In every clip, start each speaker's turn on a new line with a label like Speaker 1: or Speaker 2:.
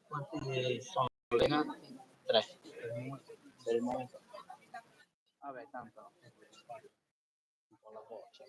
Speaker 1: Quanti sono allenati? 3. Per il momento. Vabbè, tanto un po' la voce.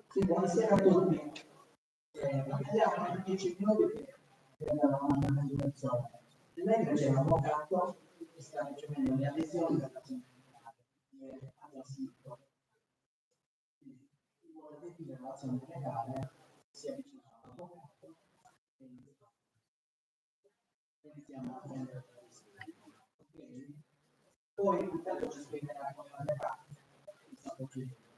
Speaker 2: Sì, buonasera a tutti. Parliamo in 10 minuti per una presentazione. Lei c'è un avvocato che sta ricevendo le adesioni della alla sito. Chi vuole definire l'azione legale si avvicina all'avvocato e iniziamo a prendere le adesioni. Ok? Poi intanto ci spiegherà come la legale è stato chiesto.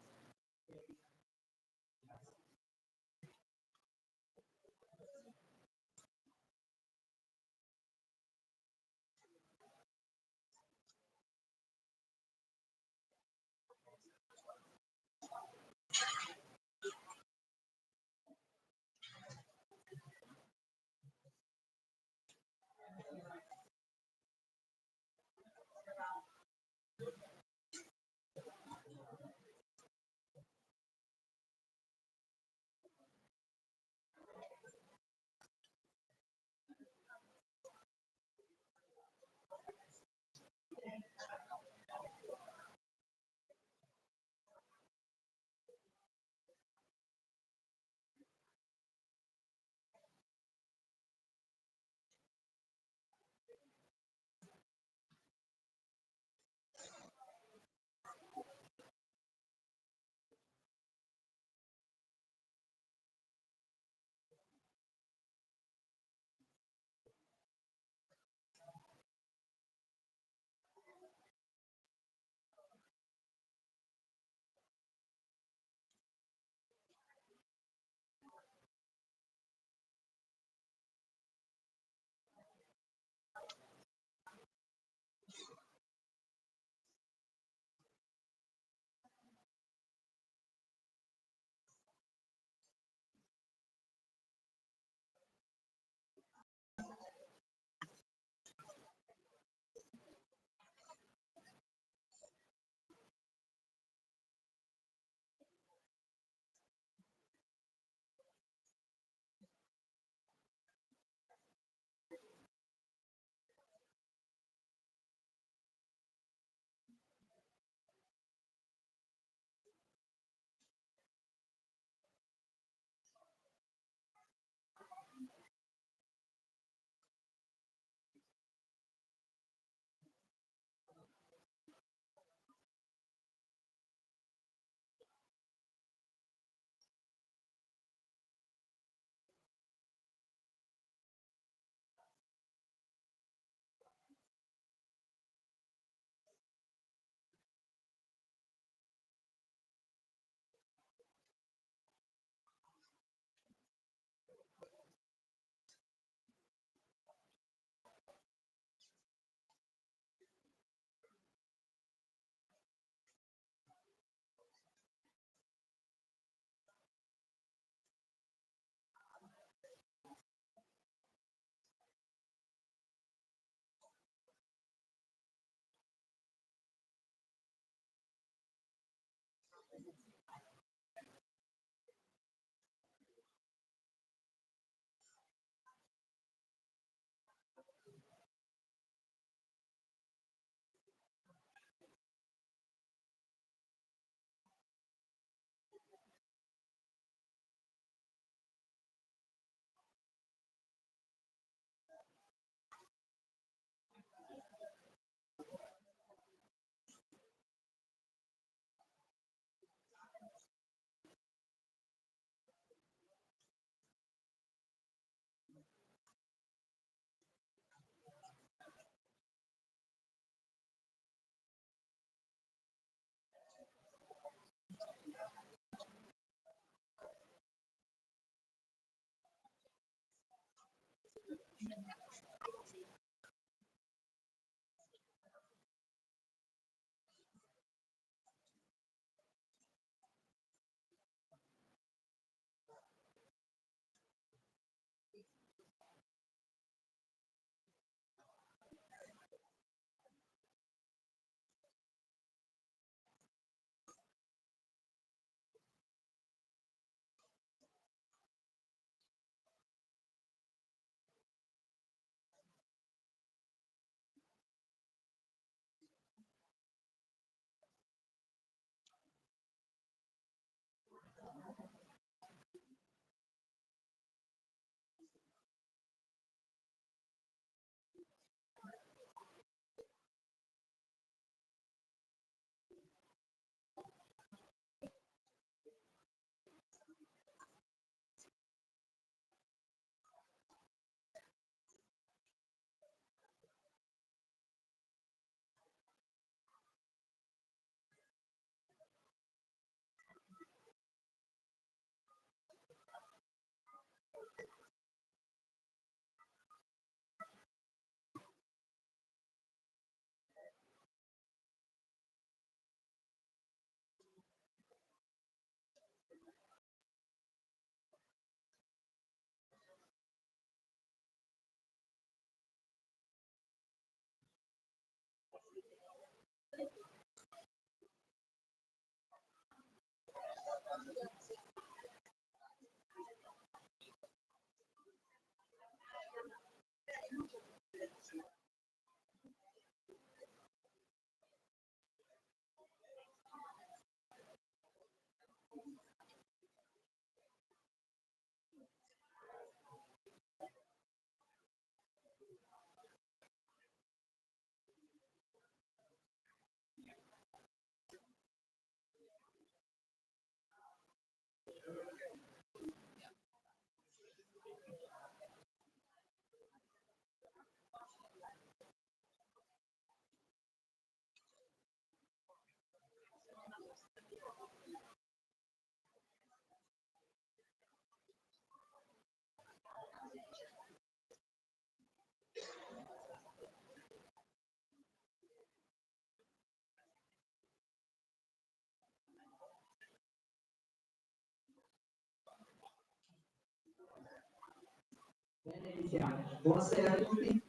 Speaker 2: Bene, iniziamo. Buonasera a tutti.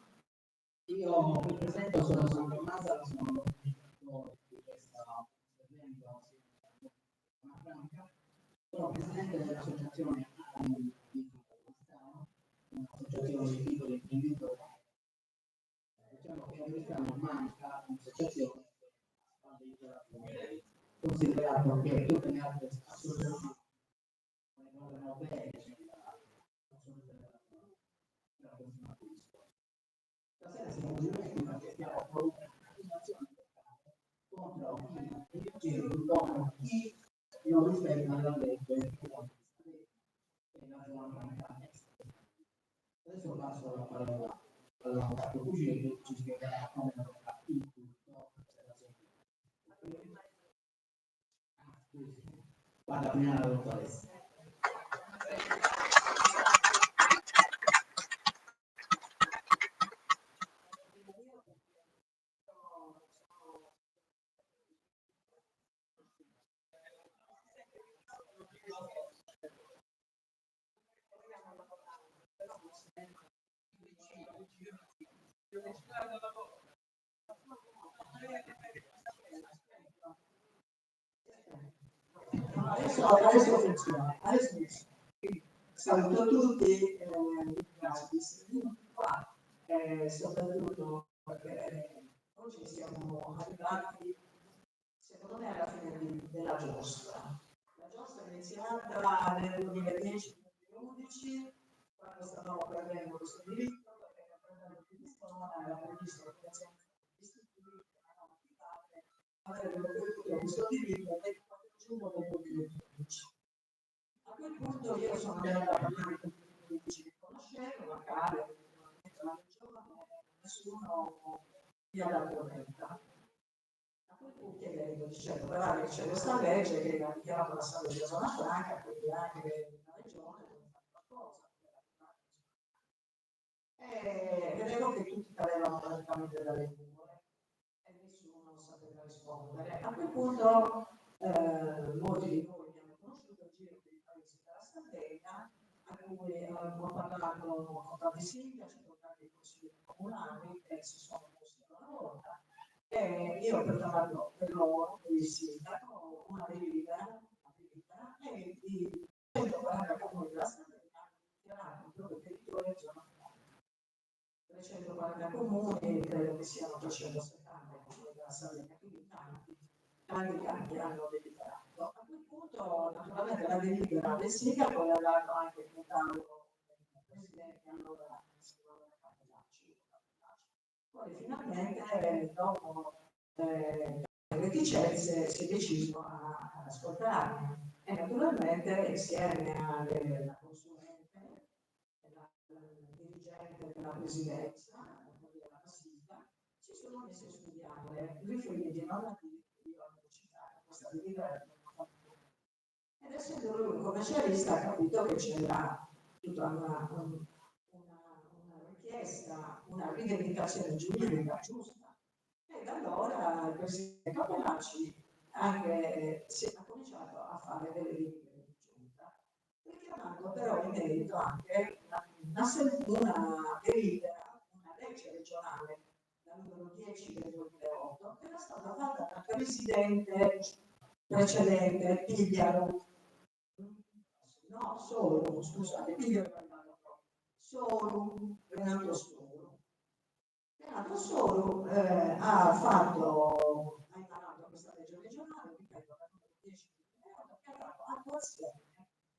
Speaker 2: Io mi presento, sono Sandro Mazza, sono di questa evento, sono presidente dell'associazione di Cristano, un'associazione di piccoli imprenditori. Diciamo che a Cristano manca un'associazione considerato che tutte le altre associazioni lavorano bene stasera siamo riuniti perché stiamo con un'azione contro chi non rispetta la legge e la giornata. Adesso passo la parola all'avvocato Cugini che ci spiegherà come lavora il tutto. Guarda prima la dottoressa. Adesso funziona. Saluto tutti, grazie di essere venuti qua, soprattutto perché oggi siamo arrivati, secondo me, alla fine della giostra. La giostra è iniziata nel 2010-2011, quando stavamo perdendo questo diritto, perché la prendere di Lisbona era previsto che le aziende istituite erano private, avrebbero perduto questo diritto nel 4 giugno del 2015. A quel punto io sono andata a parlare con tutti i politici che conoscevo, la Cale, la regione, nessuno mi ha dato retta. A quel punto io dicevo, guardate, c'è questa legge che ha dichiarato la salute della zona franca, quindi anche la regione deve fare qualcosa. E vedevo che tutti avevano praticamente dalle cure e nessuno sapeva rispondere. A quel punto molti di noi abbiamo conosciuto il giro dei paesi della Sardegna, a cui ho parlato con tanti sindaci, con tanti consiglieri comunali che si sono posti una volta. E io ho preparato per loro, per il sindaco, una delibera e di 140 comuni della Sardegna chiamato il proprio territorio zona 340 comuni, credo che siano 370 comuni della Sardegna, quindi tanti hanno deliberato. A quel punto, naturalmente, la delibera del sindaco è andato anche il decano del presidente, allora si chiamava Cappellacci. Poi finalmente, dopo reticenze, si è deciso ad ascoltarmi e naturalmente insieme alla consulente, la dirigente della presidenza, la Silva, si sono messi a studiare i riferimenti normativi che io avevo citato, questa delibera. Ed essendo lui un commercialista ha capito che c'era tutta una richiesta, una rivendicazione giuridica giusta. E da allora il presidente Cappellacci anche ha cominciato a fare delle delibere di giunta, richiamando però in merito anche una delibera, una legge regionale, la numero 10 del 2008, che era stata fatta dal presidente precedente, Pigliaro. No, solo, scusate, solo, Renato Solo. Renato Solo ha emanato questa legge regionale, ripeto, la numero 10 che ha dato attuazione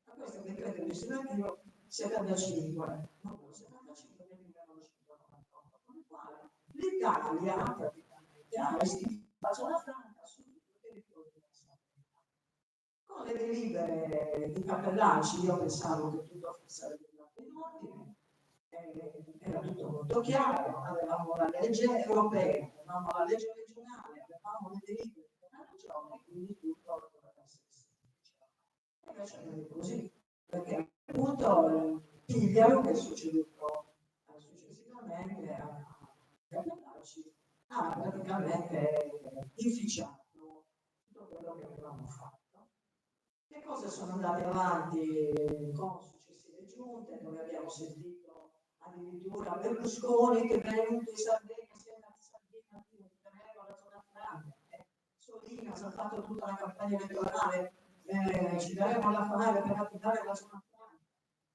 Speaker 2: a questo decreto legislativo 75, numero 75 del 1998, con il quale l'Italia praticamente ha istituito la zona franca su tutto il territorio della Sardegna. Con le delibere di Cappellacci io pensavo che tutto sarebbe andato in ordine, era tutto molto chiaro, avevamo la legge europea, avevamo la legge regionale, avevamo le delibere della regione, quindi tutto doveva essere semplice. E invece non è così, perché appunto Pigliaro, che è succeduto successivamente a Cappellacci, ha praticamente inficiato tutto quello che avevamo fatto. Che cose sono andate avanti con successive giunte, dove abbiamo sentito addirittura Berlusconi che è venuto in Sardegna, assieme a Sardegna, la zona franca, Solinas ha fatto tutta la campagna elettorale, ci daremo alla fare per attivare la zona franca,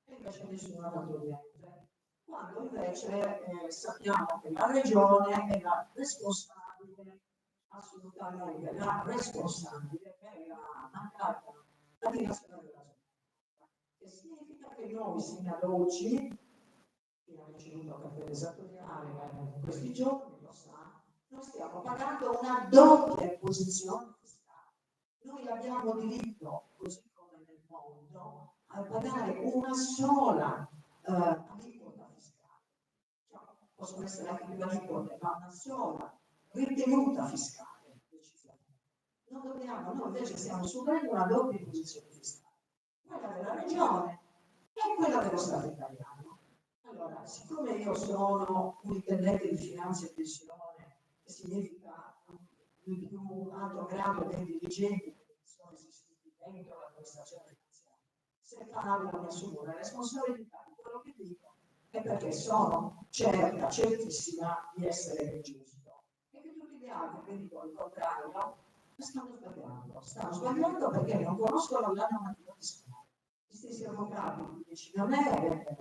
Speaker 2: e invece nessuno ha dato niente. Quando invece sappiamo che la regione è la responsabile, assolutamente la responsabile per la mancata attivazione della zona franca, che significa che noi fino ad oggi, chi ha ricevuto a Caffè Esattoriale in questi giorni lo sa, noi stiamo pagando una doppia imposizione fiscale. Noi abbiamo diritto, così come nel mondo, a pagare una sola aliquota fiscale. Cioè, possono essere anche più aliquote, ma una sola ritenuta fiscale. Non dobbiamo, noi invece stiamo subendo una doppia imposizione fiscale, quella della regione e quella dello Stato italiano. Allora, siccome io sono un intendente di finanza e pensione, che significa il più alto grado dei dirigenti che sono esistiti dentro l'amministrazione finanziaria, se parlo mi assumo la responsabilità di quello che dico è perché sono certissima di essere giusto. E che tutti gli altri che dicono il contrario stanno sbagliando perché non conoscono la normativa fiscale. Gli stessi avvocati non è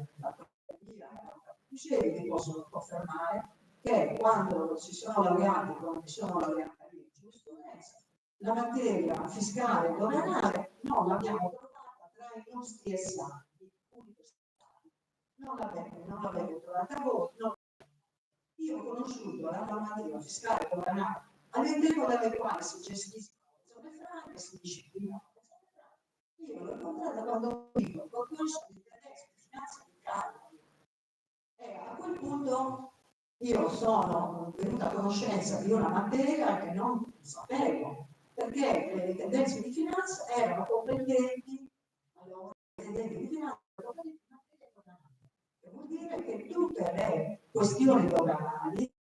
Speaker 2: vi possono confermare che quando si sono laureati come si sono laureati in giurisprudenza, la materia fiscale e doganale non l'abbiamo trovata tra i nostri esami universitari. Non l'avete trovata voi. Io ho conosciuto la normativa fiscale e doganale all'interno delle quali si gestiscono le zone franche, si disciplinano le zone franche. Io l'ho incontrata quando dico il concorso di finanza di Cali. E a quel punto io sono venuta a conoscenza di una materia che non sapevo, perché le tendenze di finanza erano comprendenti, allora, le tendenze di finanza erano comprendenti in materia doganale. Che vuol dire che tutte le questioni doganali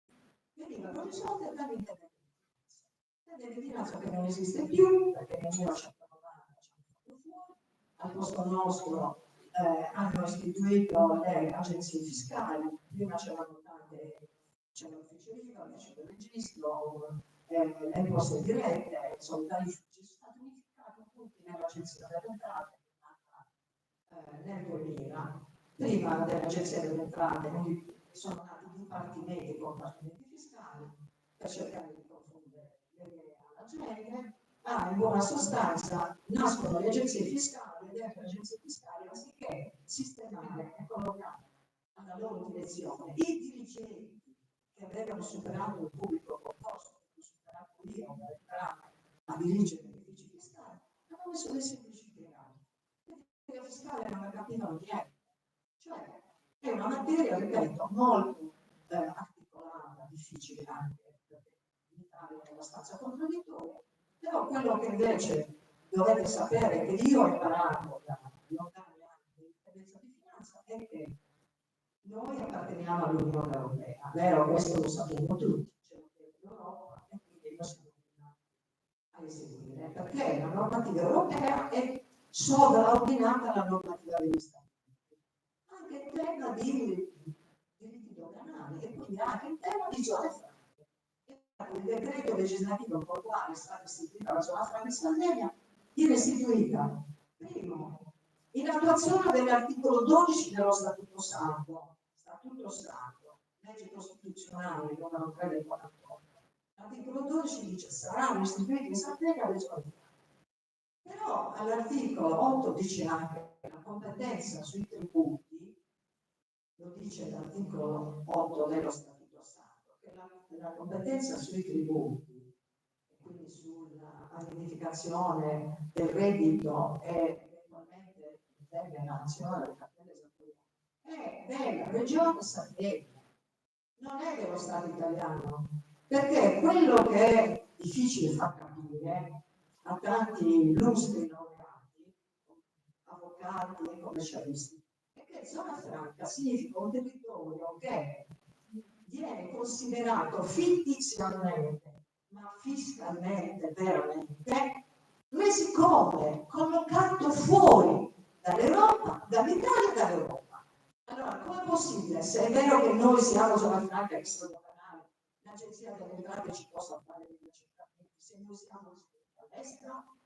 Speaker 2: venivano risolte dall'intendente di finanza. L'intendente di finanza che non esiste più, perché nel 1990 ci hanno fatto fuori, al posto nostro hanno istituito le agenzie fiscali, prima c'erano tante, c'era l'ufficio IVA, l'ufficio del registro, le imposte dirette, insomma, tali uffici sono stati unificati tutti nell'agenzia delle entrate, nel 2000, prima dell'agenzia delle entrate, quindi sono nati dipartimenti e compartimenti fiscali per cercare di confondere le idee alla gente. In buona sostanza nascono le agenzie fiscali e dentro le agenzie fiscali anziché sistemare e collocare alla loro direzione i dirigenti che avevano superato il pubblico concorso, che hanno superato io per entrare a dirigere gli uffici fiscali, hanno messo dei semplici impiegati. La fiscale non ne capivano niente. Cioè, è una materia, ripeto, molto articolata, difficile anche, perché in Italia è abbastanza contraddittoria. Però quello che invece dovete sapere, che io ho imparato da lontani anni di esperienza di finanza, è che noi apparteniamo all'Unione Europea, vero? Questo lo sappiamo tutti, c'è l'Europa e quindi noi siamo chiamati a eseguire, perché la normativa europea è sovraordinata alla normativa degli Stati Uniti, anche in tema di diritti doganali e quindi anche in tema di zone franche. Il decreto legislativo con il quale è stata istituita la zona franca in Sardegna viene istituita, primo, in attuazione dell'articolo 12 dello Statuto Sardo, legge costituzionale numero 3 del 48. L'articolo 12 dice saranno istituite in Sardegna le zone franche. Però all'articolo 8 dice anche che la competenza sui tributi, lo dice l'articolo 8 dello Statuto Sardo, che la competenza sui tributi, e quindi sull'identificazione del reddito e eventualmente della nazionale del cartello esattoriale, è della regione Sardegna, non è dello Stato italiano, perché quello che è difficile far capire a tanti illustri laureati, avvocati e commercialisti, è che zona franca significa un territorio che viene considerato fittiziamente, ma fiscalmente veramente, reso come collocato fuori dall'Europa, dall'Italia e dall'Europa. Allora, com'è possibile se vero che noi siamo zona franca extradoganale, l'agenzia delle entrate ci possa fare degli accertamenti, se noi siamo all'estero,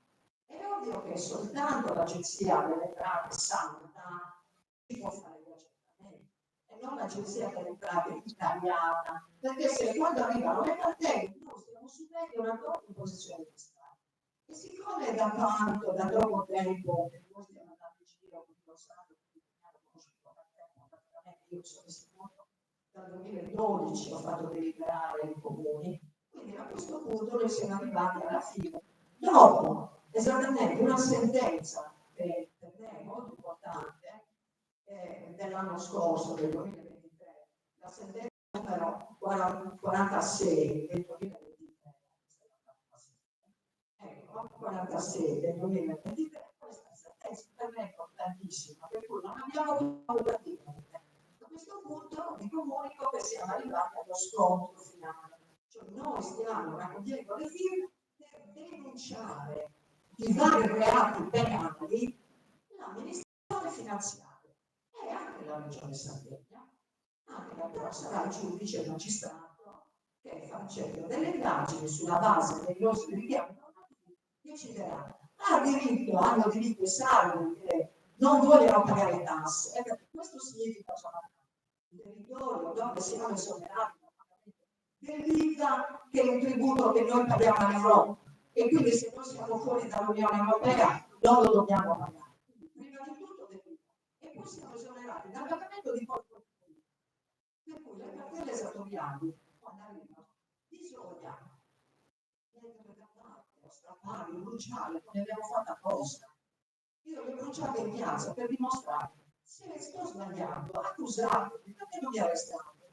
Speaker 2: è ovvio che soltanto l'agenzia delle entrate santa ci può fare gli accertamenti e non l'agenzia delle entrate italiana, perché se quando arrivano le cartelle noi stiamo subendo una troppa imposizione fiscale. E siccome da tanto, da troppo tempo, che noi stiamo andando in giro, quindi lo sanno, io sono sicuro, dal 2012 ho fatto deliberare i comuni, quindi a questo punto noi siamo arrivati alla fine. Dopo, esattamente una sentenza che per me è molto importante, dell'anno scorso, del 2023, la sentenza numero 46 del 2023, ecco, 46 del 2023, questa sentenza per me è importantissima, per cui non abbiamo paura di niente. A questo punto vi comunico che siamo arrivati allo scontro finale, cioè noi stiamo raccogliendo le firme per denunciare i vari reati penali l'amministrazione finanziaria e anche la Regione Sardegna, anche la però sarà il giudice magistrato che facendo delle indagini sulla base dei nostri richiami normativi deciderà. Hanno diritto i sardi che non vogliono pagare tasse, perché questo significa il territorio dove siamo esonerati dell'IVA, che è un tributo che noi paghiamo all'Europa, e quindi se noi siamo fuori dall'Unione Europea non lo dobbiamo pagare. Prima di tutto dell'IVA, e poi siamo esonerati dal pagamento di porto. Per cui le cartelle esattoriali, quando arrivano, bisogna strappare, bruciare, non ne abbiamo fatta apposta. Io le ho bruciate in piazza per dimostrare se sto sbagliando, accusatemi, perché non mi arrestate?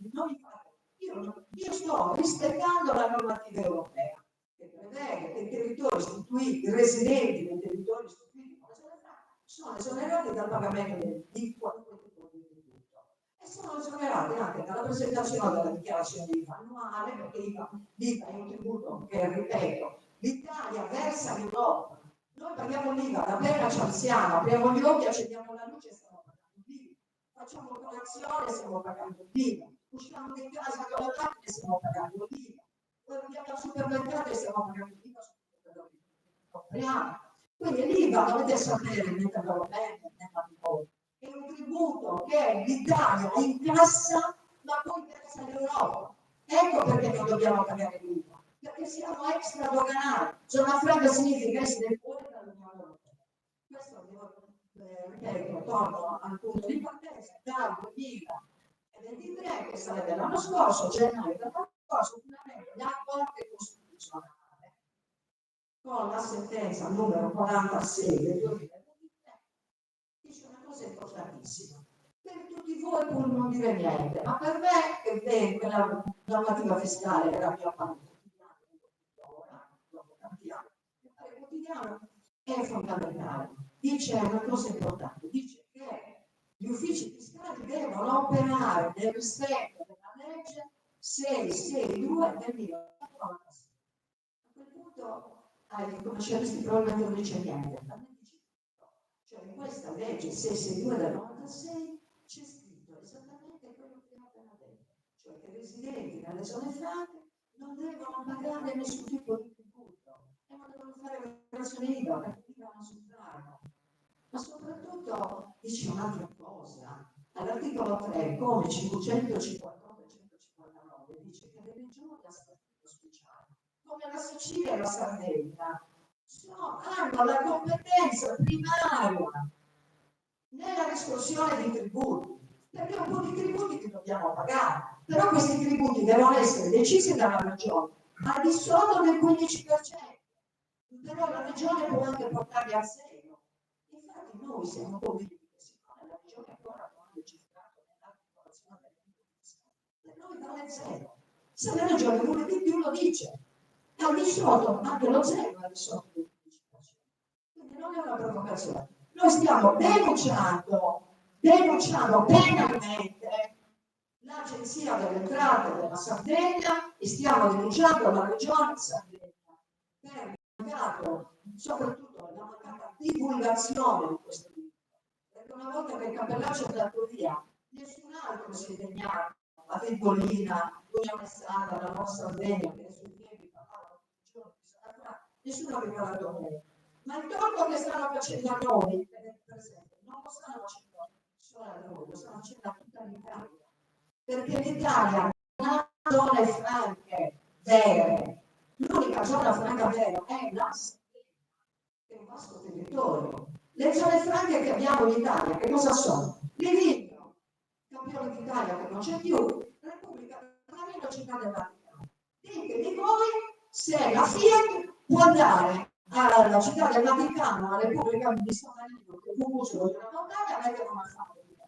Speaker 2: Io sto rispettando la normativa europea che prevede che i territori istituiti, i residenti dei territori istituiti sono esonerati dal pagamento di qualunque tipo di tributo e sono esonerati anche dalla presentazione della dichiarazione di IVA annuale, perché l'IVA è un tributo che, ripeto, l'Italia versa all'Europa. Noi paghiamo l'IVA, da bene ci alziamo, apriamo gli occhi, accendiamo la luce e stiamo pagando l'IVA. Facciamo colazione, stiamo pagando l'IVA. Usciamo di casa con la macchina e stiamo pagando l'IVA. Poi andiamo al supermercato e stiamo pagando l'IVA su quello che compriamo. Quindi l'IVA, dovete sapere, niente da bene, è un tributo che l'Italia incassa, ma poi versa all'Europa. Ecco perché non dobbiamo pagare l'IVA. Perché siamo extradoganali. Zona franca significa essere fuori dall'Unione Europea. Questo ripeto, torno al punto di partenza, dal 2023, che sarebbe l'anno scorso, gennaio dell'anno scorso, finalmente la Corte Costituzionale, con la sentenza numero 46 del 2023, dice una cosa importantissima. Per tutti voi può non dire niente, ma per me, che vedo la normativa fiscale che abbiamo fatto quotidiano è fondamentale. Dice una cosa importante, dice che gli uffici fiscali devono operare nel rispetto della legge 662 del 1996. A quel punto ai commercialisti probabilmente non dice niente, cioè in questa legge 662 del 96 c'è scritto esattamente quello che ho appena detto, cioè che i residenti nelle zone franche non devono pagare nessun tipo di tributo e non devono fare un'operazione IVA perché l'IVA non sottrarre. Ma soprattutto dice un'altra cosa. All'articolo 3, come 559 e 159, dice che le regioni a statuto speciale, come la Sicilia e la Sardegna, hanno la competenza primaria nella riscossione di tributi, perché un po' di tributi che dobbiamo pagare, però questi tributi devono essere decisi dalla regione al di sotto del 15%, però la regione può anche portarli al 6%. Infatti noi siamo convinti che siccome la regione ancora non ha legislato nell'articolazione del tributo fiscale, per noi vale il 0. Se la regione vuole di più lo dice, al di sotto anche lo 0 al di sotto del 15%. Quindi non è una provocazione. Noi stiamo denunciando penalmente l'Agenzia delle Entrate della Sardegna e stiamo denunciando la Regione Sardegna per il mancato, soprattutto la mancata divulgazione di questo libro. Perché una volta che il cappellaccio è andato via, nessun altro si è degnato la Virgolina, l'Unione Sacra, la nostra Sardegna, che sui piedi nessuno ha preparato me. Ma il torto che stanno facendo a noi, per esempio, non lo stanno facendo solo a noi, lo stanno facendo a tutta l'Italia. Perché l'Italia non ha zone franche vere. L'unica zona franca vera è la Sardegna, che è un vasto territorio. Le zone franche che abbiamo in Italia, che cosa sono? Livigno, campione d'Italia che non c'è più, Repubblica Romana, Città del Vaticano. Dite di voi se la Fiat può andare alla Città del Vaticano, alla Repubblica di San Marino, che fu uso della montagna, a mettere una fabbrica.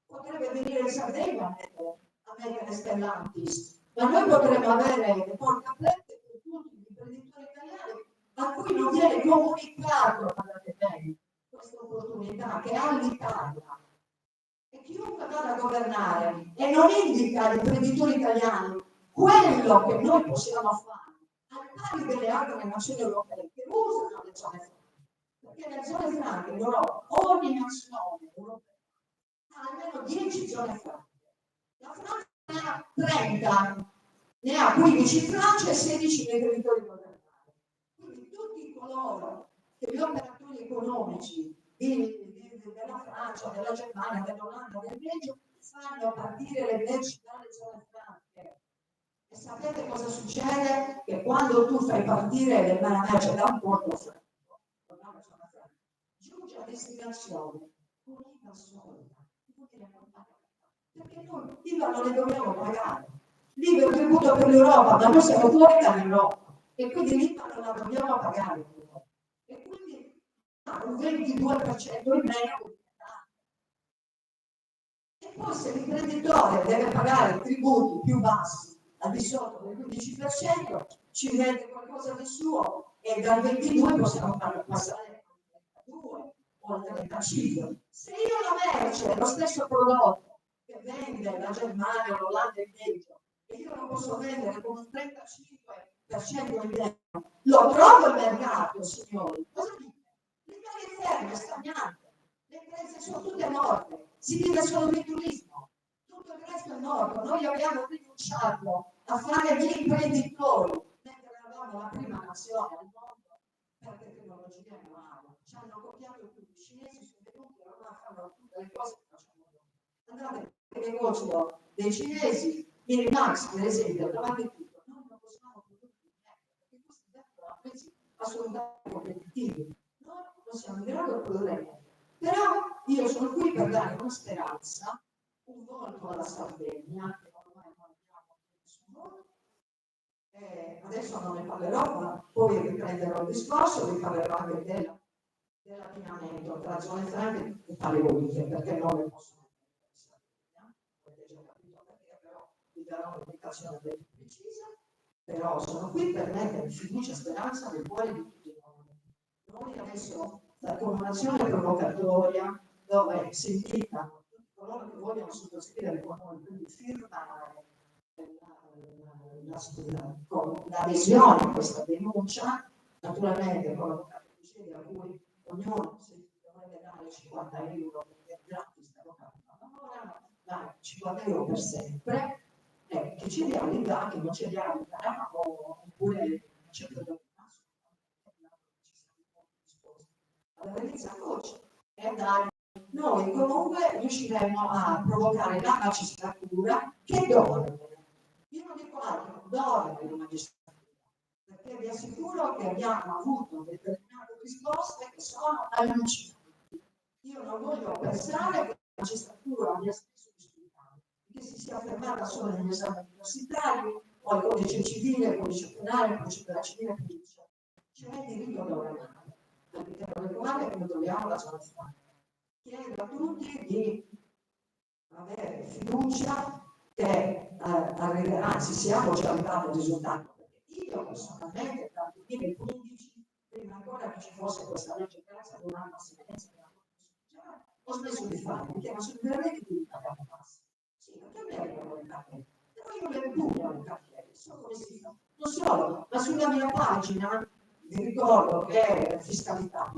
Speaker 2: Potrebbe venire in Sardegna a mettere Stellantis, ma noi potremmo avere le porte aperte per tutti gli imprenditori italiani a cui non viene comunicato, guardate bene, questa opportunità che ha l'Italia. E chiunque vada a governare e non indica agli imprenditori italiani quello che noi possiamo fare, al pari delle altre nazioni europee che usano le zone franche, perché le zone franche in Europa, ogni nazione europea ha almeno 10 zone franche. La Francia ne ha 30, ne ha 15 in Francia e 16 nei territori governati. Quindi tutti coloro che gli operatori economici della Francia, della Germania, dell'Olanda, del Belgio fanno partire le merci dalle zone franche. E sapete cosa succede? Che quando tu fai partire le merci da un porto franco, giunge a destinazione con l'IVA solida. Perché noi l'IVA non le dobbiamo pagare. L'IVA è un tributo per l'Europa, ma noi siamo fuori dall'Europa e quindi l'IVA non la dobbiamo pagare. E quindi un 22% in meno. E poi se l'imprenditore deve pagare tributi più bassi al di sotto del 15%, ci vende qualcosa di suo e dal 22 possiamo farlo passare al 32 o al 35. Se io la merce, lo stesso prodotto che vende la Germania, l'Olanda e il Belgio, e io lo posso vendere con un 35% in meno, lo trovo il mercato, signori. Cosa dite? L'Italia è ferma, è stagnante, le imprese sono tutte morte, si vive solo di turismo, tutto il resto è morto. Noi abbiamo rinunciato a fare gli imprenditori, mentre eravamo la prima nazione al mondo per tecnologia nuova. Ci hanno copiato tutti, i cinesi sono venuti e ora fanno tutte le cose che facciamo noi. Andate nel negozio dei cinesi, Minimax per esempio, trovate tutto, noi non possiamo produrre niente, perché questi vengono a prezzi assolutamente competitivi. Noi non siamo in grado di produrre niente. Però io sono qui per dare una speranza, un volto alla Sardegna, che ormai non abbiamo nessun volto. Adesso non ne parlerò, ma poi riprenderò il discorso, vi parlerò anche dell'abbinamento tra zone franche e paleoliche, perché non le posso mettere in Sardegna, avete già capito perché, però vi darò un'indicazione ben precisa, però sono qui per mettere fiducia e speranza nel cuore di tutti noi. Noi adesso con un'azione provocatoria dove si invitano tutti coloro che vogliono sottoscrivere con noi, quindi firmare con l'adesione a questa denuncia, naturalmente con l'avvocato di a cui ognuno si dovrebbe dare 50 euro perché gratis l'avvocato non lavora, dare 50 euro per sempre, che ci dia l'idea, che non ci dia l'idea, oppure non c'è problema. La verità voce è dare. Noi comunque riusciremo a provocare la magistratura che dorme. Io non dico altro, dorme la magistratura, perché vi assicuro che abbiamo avuto determinate risposte che sono allucinanti. Io non voglio pensare che la magistratura abbia stesso discutato, che si sia fermata solo negli esami universitari o al codice civile, il codice penale, il procedura civile e giudiziaria. C'è il diritto a governare. All'interno del quale noi troviamo la zona franca. Chiedo a tutti di avere fiducia che arriverà, anzi siamo già arrivati al risultato. Io personalmente dal 2015, prima ancora che ci fosse questa legge grazie ad un'altra sentenza della Corte Costituzionale, ho smesso di fare, perché non sono veramente di pagare passi. Sì, perché merito le carriere, però io le impugno le carriere, so come si fa. Non solo, ma sulla mia pagina vi ricordo che è fiscalità.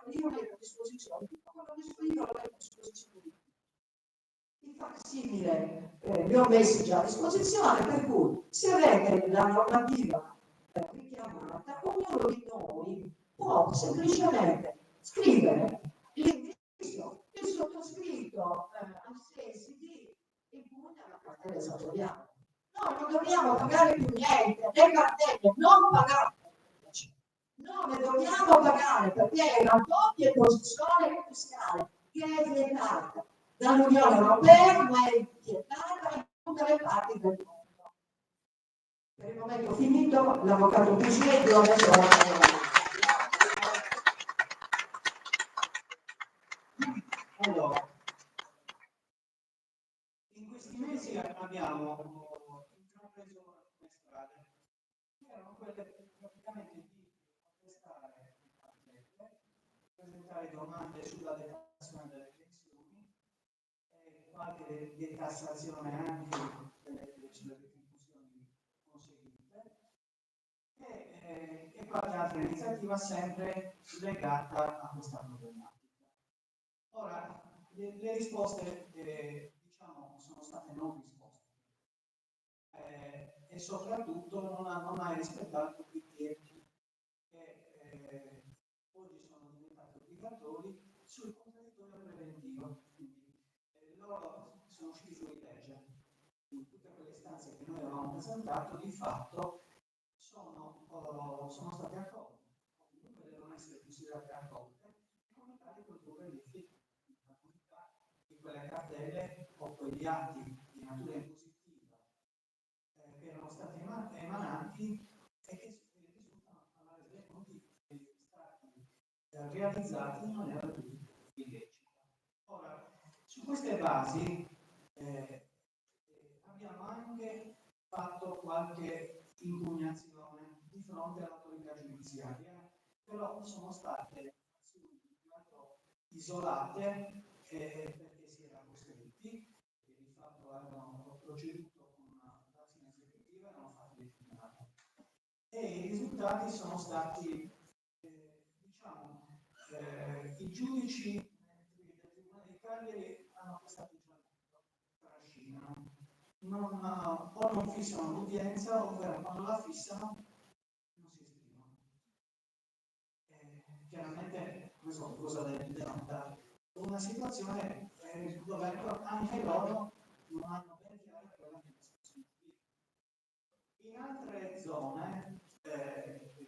Speaker 2: Io metto a disposizione, quando io lo metto a disposizione di tutti. I facsimile li ho messi già a disposizione, per cui se avete la normativa richiamata, ognuno di noi può semplicemente scrivere l'indirizzo, il sottoscritto ai sensi di impugna la cartella esattoriale. Noi non dobbiamo pagare più niente, le cartelle non pagate. Non ne dobbiamo pagare perché è una doppia imposizione fiscale che è vietata dall'Unione Europea, ma è vietata in tutte le parti del mondo. Per il momento finito, l'avvocato Puccinetti lo adesso la
Speaker 3: Allora, in questi mesi abbiamo intrapreso alcune strade, che erano quelle praticamente di contestare le cartelle, presentare domande sulla detassazione delle pensioni, qualche detassazione anche sulle retribuzioni conseguite e qualche altra iniziativa sempre legata a questa problematica. Ora, le risposte diciamo, sono state non risposte e soprattutto non hanno mai rispettato i tempi che oggi sono diventati obbligatori sul contraddittorio preventivo. Quindi, loro sono usciti fuori legge. In tutte quelle istanze che noi avevamo presentato, di fatto sono state accolte, comunque devono essere considerate accolte e come tali produrre gli effetti di quelle cartelle o quegli atti di natura impositiva che erano stati emanati e che risultano parlare dei conti stati realizzati in maniera più illecita. Ora, su queste basi abbiamo anche fatto qualche impugnazione di fronte all'autorità giudiziaria, però sono state azioni isolate perché si era costretti, che di fatto avevano proceduto con un'azione esecutiva e hanno fatto il tribunale. E i risultati sono stati, diciamo, i giudici del Tribunale di Cagliari hanno questo atteggiamento, trascinano. O non fissano l'udienza, ovvero quando la fissano non si esprimono. Chiaramente questo cosa deve denotare una situazione dove anche loro non hanno ben chiaro quella che in altre zone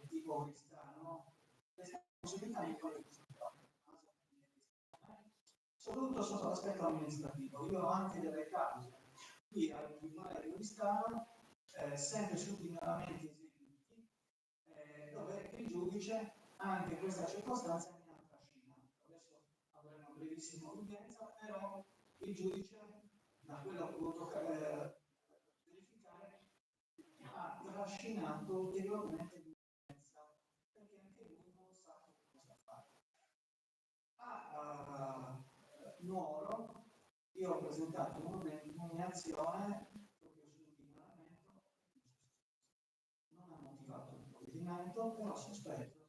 Speaker 3: tipo Oristano questa possibilità di fare soprattutto sotto l'aspetto amministrativo. Io ho anche delle cause qui al Tribunale di Oristano sempre su signalamenti eseguiti dove il giudice anche questa circostanza mi ha trascinato. Adesso avremo brevissimo l'udienza, però il giudice, da quello che ho potuto verificare, ha trascinato ulteriormente l'udienza, perché anche lui non sa cosa fare. A Nuoro io ho presentato un'azione proprio sul pignoramento, non ha motivato il provvedimento, però sospetto.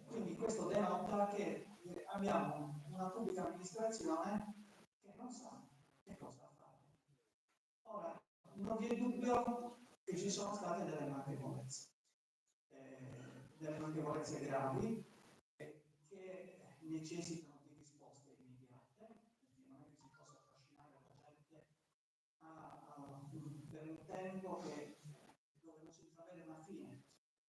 Speaker 3: Quindi questo denota che abbiamo una pubblica amministrazione che non sa che cosa fare. Ora, non vi è dubbio che ci sono state delle manchevolezze gravi che necessitano di risposte immediate, perché non è che si possa trascinare la gente per un tempo dove non si intravede una fine,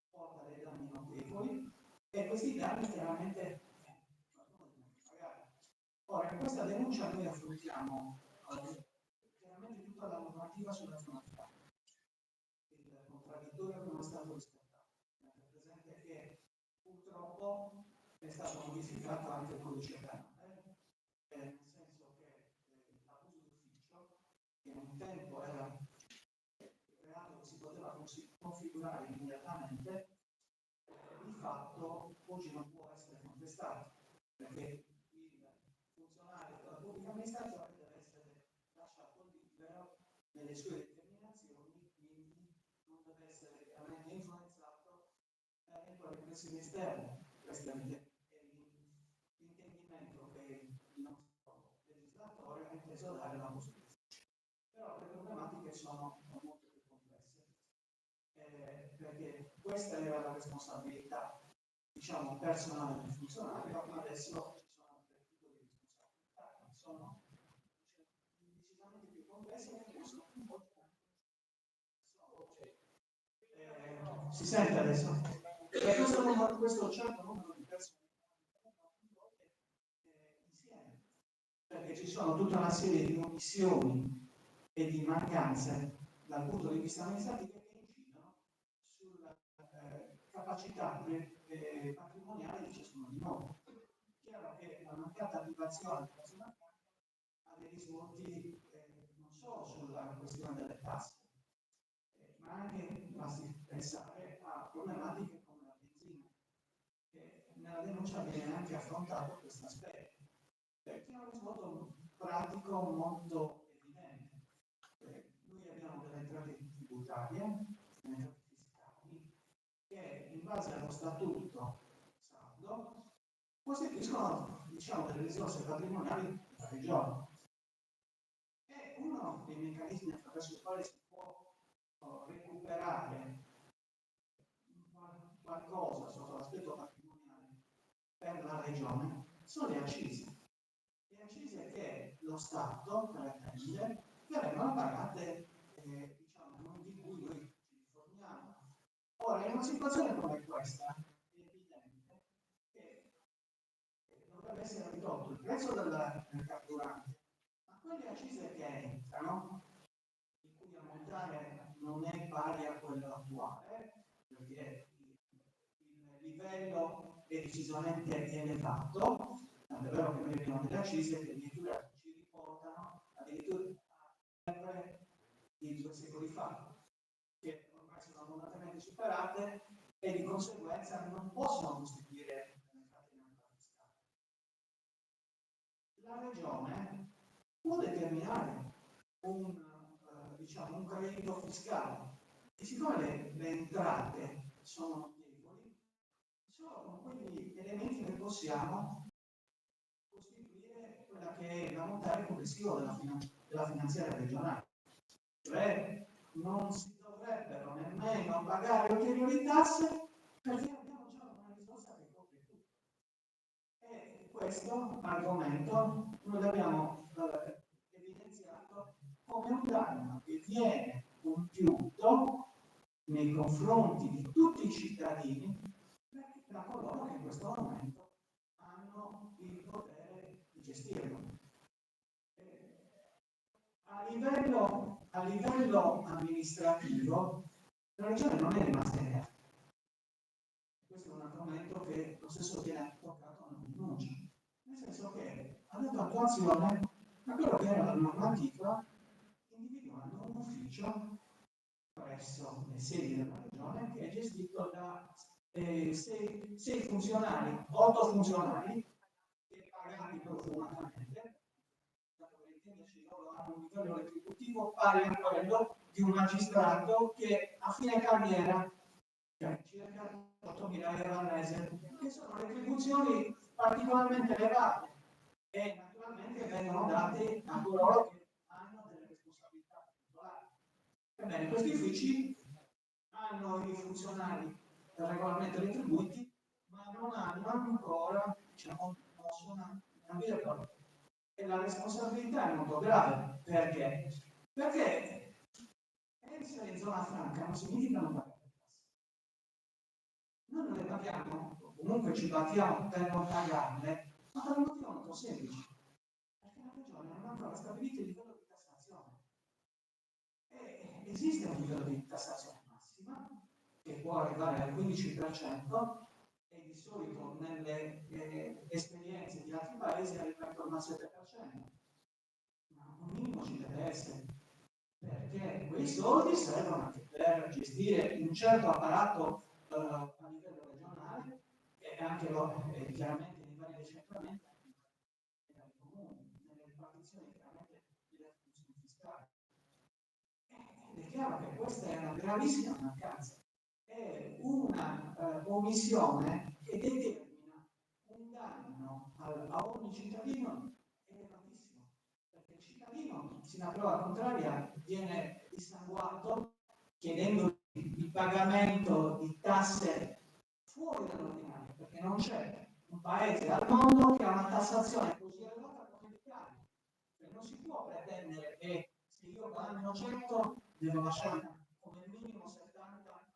Speaker 3: porta dei danni notevoli e questi danni chiaramente qualcuno deve pagare. Ora, in questa denuncia noi affrontiamo chiaramente tutta la normativa sulla finalità. Il contraddittorio non è stato rispettato. Tenete presente che purtroppo è stato modificato anche il codice penale, nel senso che l'abuso d'ufficio, che un tempo era un reato che si poteva configurare immediatamente, di fatto oggi non può essere contestato, perché il funzionario della pubblica amministrazione deve essere lasciato libero nelle sue determinazioni, quindi non deve essere veramente influenzato in quello che si esterno. Questo è l'intendimento che il nostro legislatore questa era la responsabilità, diciamo, personale del funzionario, ma adesso ci sono altri tipi di responsabilità che sono decisamente più complesse e che sono più importanti. Si sente adesso? Questo certo numero di persone insieme, perché ci sono tutta una serie di omissioni e di mancanze dal punto di vista amministrativo che incidono sulla capacità patrimoniale di ciascuno di noi. È chiaro che la mancata attivazione di questi mercati ha dei risvolti non solo sulla questione delle tasse, ma anche basti pensare a problematiche come la benzina, che nella denuncia viene anche affrontato questo aspetto, perché è un risvolto pratico molto evidente. Noi abbiamo delle entrate tributarie, delle entrate fiscali, che in base allo statuto saldo costituiscono, diciamo, delle risorse patrimoniali della regione. È uno dei meccanismi attraverso i quali si può recuperare qualcosa sotto l'aspetto patrimoniale per la regione sono le accise. Le accise che lo Stato pretende che vengono pagate, diciamo, di cui noi ci informiamo. Ora, in una situazione come questa, è evidente che dovrebbe essere ridotto il prezzo del carburante, ma quelle accise che entrano, il cui ammontare non è pari a quello attuale, perché il livello è decisamente elevato, tant'è vero che noi abbiamo delle accise che addirittura ci riportano addirittura a guerre di 2 secoli fa, che ormai sono abbondantemente superate e di conseguenza non possono costituire entrate in entrata fiscale. La regione può determinare un credito fiscale e siccome le entrate sono notevoli, solo con quegli elementi che possiamo costituire quella che è l'ammontare complessivo della finanziaria regionale. Cioè non si dovrebbero nemmeno pagare ulteriori tasse perché abbiamo già una risorsa che copre tutto. E questo argomento noi l'abbiamo evidenziato come un danno che viene compiuto nei confronti di tutti i cittadini da coloro che in questo momento hanno il potere di gestirlo. A livello amministrativo la regione non è rimasta inerte. Questo è un argomento che lo stesso viene toccato nella denuncia, nel senso che ha dato attuazione a quello che era la normativa individuando un ufficio presso le sedi della regione che è gestito da 6 funzionari, 8 funzionari che pagati profumatamente, dato che intenderci loro hanno un livello retributivo pari a quello di un magistrato che a fine carriera circa 8.000 euro al mese, che sono retribuzioni particolarmente elevate e naturalmente vengono date a coloro che hanno delle responsabilità particolari. Ebbene, questi uffici hanno i funzionari regolarmente retribuiti, ma non hanno ancora, mosso una virgola. E la responsabilità è molto grave. Perché? Perché essere in zona franca non significa non pagare le tasse. Noi non le paghiamo, comunque ci battiamo per non pagarle, ma per un motivo molto semplice. Perché la regione non ha ancora stabilito il livello di tassazione. E esiste un livello di tassazione massima che può arrivare al 15% e di solito nelle esperienze di altri paesi arriva intorno al 7%. Ma un minimo ci deve essere, perché quei soldi servono anche per gestire un certo apparato a livello regionale e anche chiaramente nei vari decentramenti nei comuni, nelle ripartizioni chiaramente delle funzioni fiscali. Ed è chiaro che questa è una gravissima mancanza, è una omissione che determina un danno a ogni cittadino elevatissimo, perché il cittadino, sino a prova contraria, viene dissanguato chiedendo il pagamento di tasse fuori dall'ordinario, perché non c'è un paese al mondo che ha una tassazione così elevata come l'Italia. Non si può pretendere che se io guadagno 100 devo lasciare come minimo 70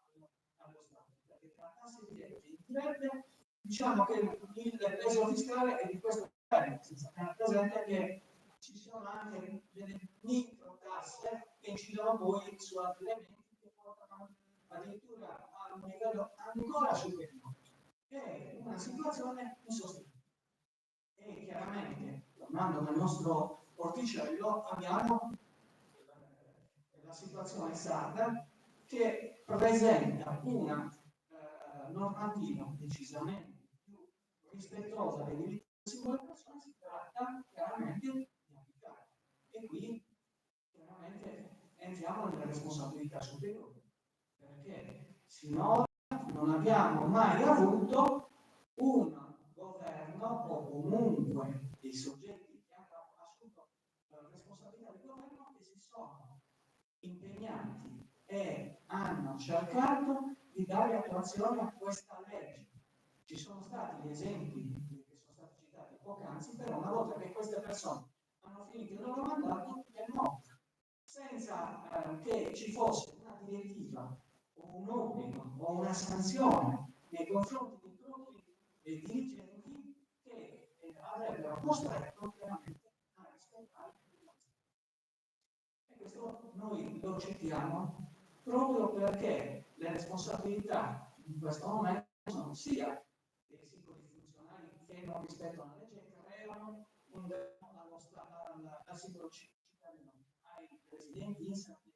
Speaker 3: allo Stato, perché tra tasse dirette e indirette diciamo che il peso fiscale è di questo livello, senza tenere presente che ci sono anche delle micro tasse che incidono poi su altri elementi che portano addirittura a un livello ancora superiore. È una situazione insostenibile. E chiaramente, tornando nel nostro orticello, abbiamo la situazione sarda che presenta una normativa decisamente più rispettosa dei diritti delle singole persone, si tratta chiaramente di applicare. E qui chiaramente entriamo nelle responsabilità superiori, perché sinora non abbiamo mai avuto un governo o comunque dei soggetti che hanno assunto la responsabilità del governo che si sono impegnati e hanno cercato di dare attuazione a questa legge. Ci sono stati gli esempi che sono stati citati poc'anzi, però una volta che queste persone hanno finito il loro mandato è morta, senza che ci fosse una direttiva o un obbligo o una sanzione nei confronti dei propri dirigenti che avrebbero costretto veramente a rispettare il nostro. E questo noi lo accettiamo proprio perché le responsabilità in questo momento sono sia dei singoli funzionari che non rispettano la legge, che creano un danno al singolo cittadino, ai residenti in Sardegna,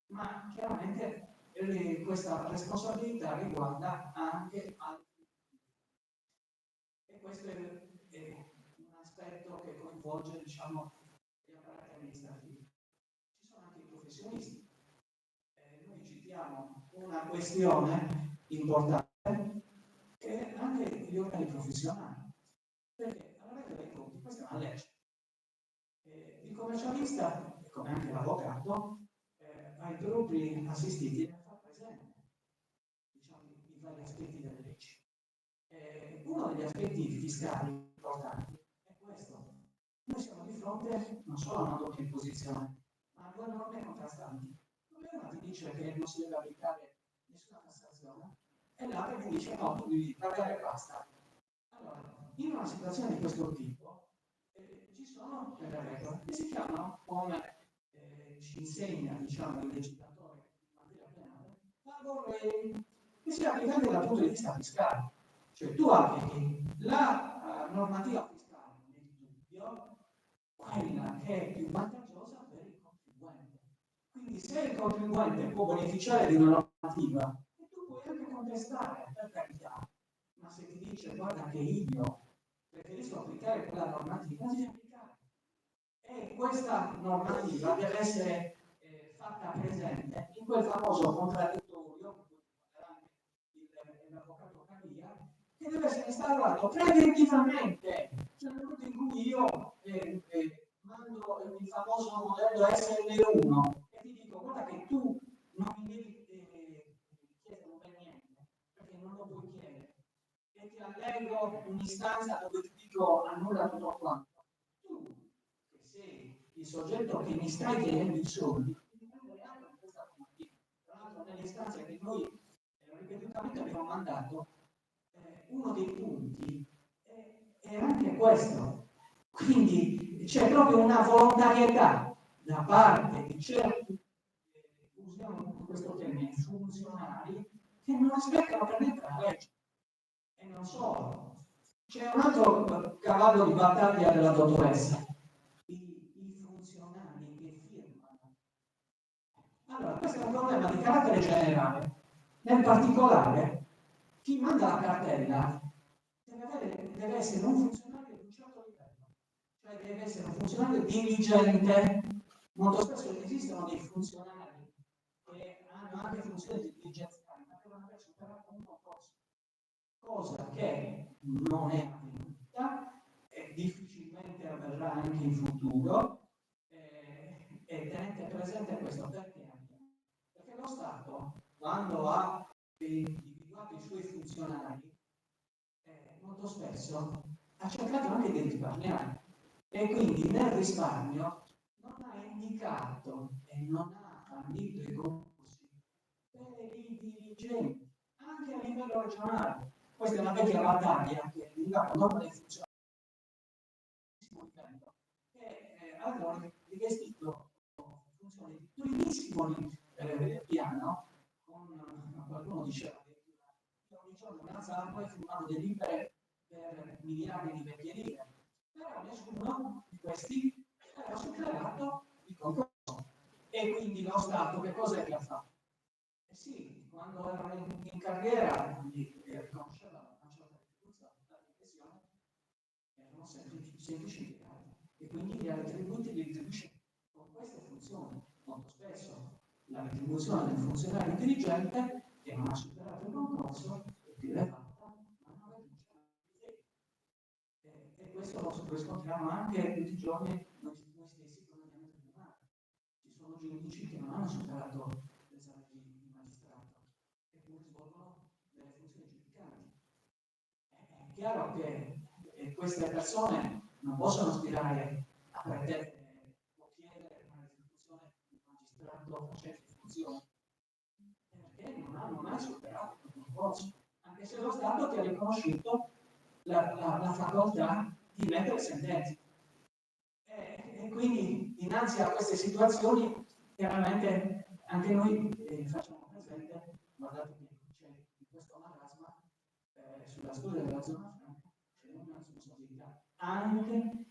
Speaker 3: ma chiaramente questa responsabilità riguarda anche altri. E questo è un aspetto che coinvolge, diciamo, gli apparati amministrativi. Ci sono anche i professionisti. Noi citiamo una questione importante che è anche gli organi professionali, perché alla rete dei conti questa è una legge. Il commercialista, come anche l'avvocato, ai propri assistiti ne fa presente, diciamo, i vari aspetti delle leggi. Uno degli aspetti fiscali importanti è questo. Noi siamo di fronte non solo a una doppia imposizione, ma a due norme contrastanti. Una ti dice che non si deve applicare nessuna tassazione e l'altra ti dice no, tu devi pagare e basta. Allora, in una situazione di questo tipo ci sono delle regole che si chiamano, come ci insegna, diciamo, il legislatore in materia penale, lavoro che si applica anche dal punto di vista fiscale. Cioè tu applichi la normativa fiscale nel dubbio, quella che è più vantaggiosa per il contribuente. Quindi se il contribuente può beneficiare di una normativa, tu puoi anche contestare, per carità, ma se ti dice guarda che io preferisco applicare quella normativa, devi applicare. E questa normativa deve essere fatta presente in quel famoso contraddittorio, l'avvocato Cavia, che deve essere instaurato preventivamente. Cioè nel momento in cui io mando il famoso modello SL1 e ti dico guarda che tu non mi devi chiedere per niente, perché non lo puoi chiedere, e ti allego un'istanza dove ti dico annulla tutto quanto. Tu, che sei il soggetto che mi stai chiedendo i soldi, devi prendere atto di questa normativa. Tra l'altro nelle istanze che noi ripetutamente abbiamo mandato, uno dei punti è anche questo. Quindi c'è proprio una volontarietà da parte di certi, usiamo questo termine, funzionari, che non aspettano per niente la legge. E non solo. C'è un altro cavallo di battaglia della dottoressa, i funzionari che firmano. Allora, questo è un problema di carattere generale. Nel particolare, chi manda la cartella deve essere un funzionario di un certo livello, cioè deve essere un funzionario diligente. Molto spesso esistono dei funzionari che hanno anche funzioni di dirigenziali, ma devono aver superato un concorso, cosa che non è avvenuta e difficilmente avverrà anche in futuro. E tenete presente questo perché lo Stato individuato i suoi funzionari, molto spesso ha cercato anche di risparmiare e quindi nel risparmio non ha indicato e non ha bandito i concorsi per i dirigenti, anche a livello regionale. Questa è una vecchia battaglia che è arrivata dopo le funzioni che avevano rivestito funzioni di primissimo piano, con qualcuno diceva che ogni giorno una zampa e firmano delle libere per miliardi di vecchie lire, però nessuno di questi era superato il concorso. E quindi lo Stato che cosa è che ha fatto? Sì, quando erano in carriera riconosceva una certa retribuzione, la pensione erano semplici impiegati e quindi gli retributi li retribuisce con queste funzioni. Molto spesso la retribuzione del funzionario dirigente che non ha superato il concorso è più elevata, ma non raggiunge e questo lo riscontriamo anche tutti i giorni noi stessi quando andiamo a tribunale. Ci sono giudici che non hanno superato l'esame di magistrato e quindi svolgono delle funzioni giudicanti. È chiaro che queste persone non possono aspirare a pretendere o chiedere una retribuzione di magistrato facente funzioni perché non hanno mai superato il concorso, anche se lo Stato ti ha riconosciuto la facoltà di mettere sentenze. E quindi dinanzi a queste situazioni chiaramente anche noi facciamo presente, guardate che c'è in questo marasma sulla storia della zona franca c'è una responsabilità anche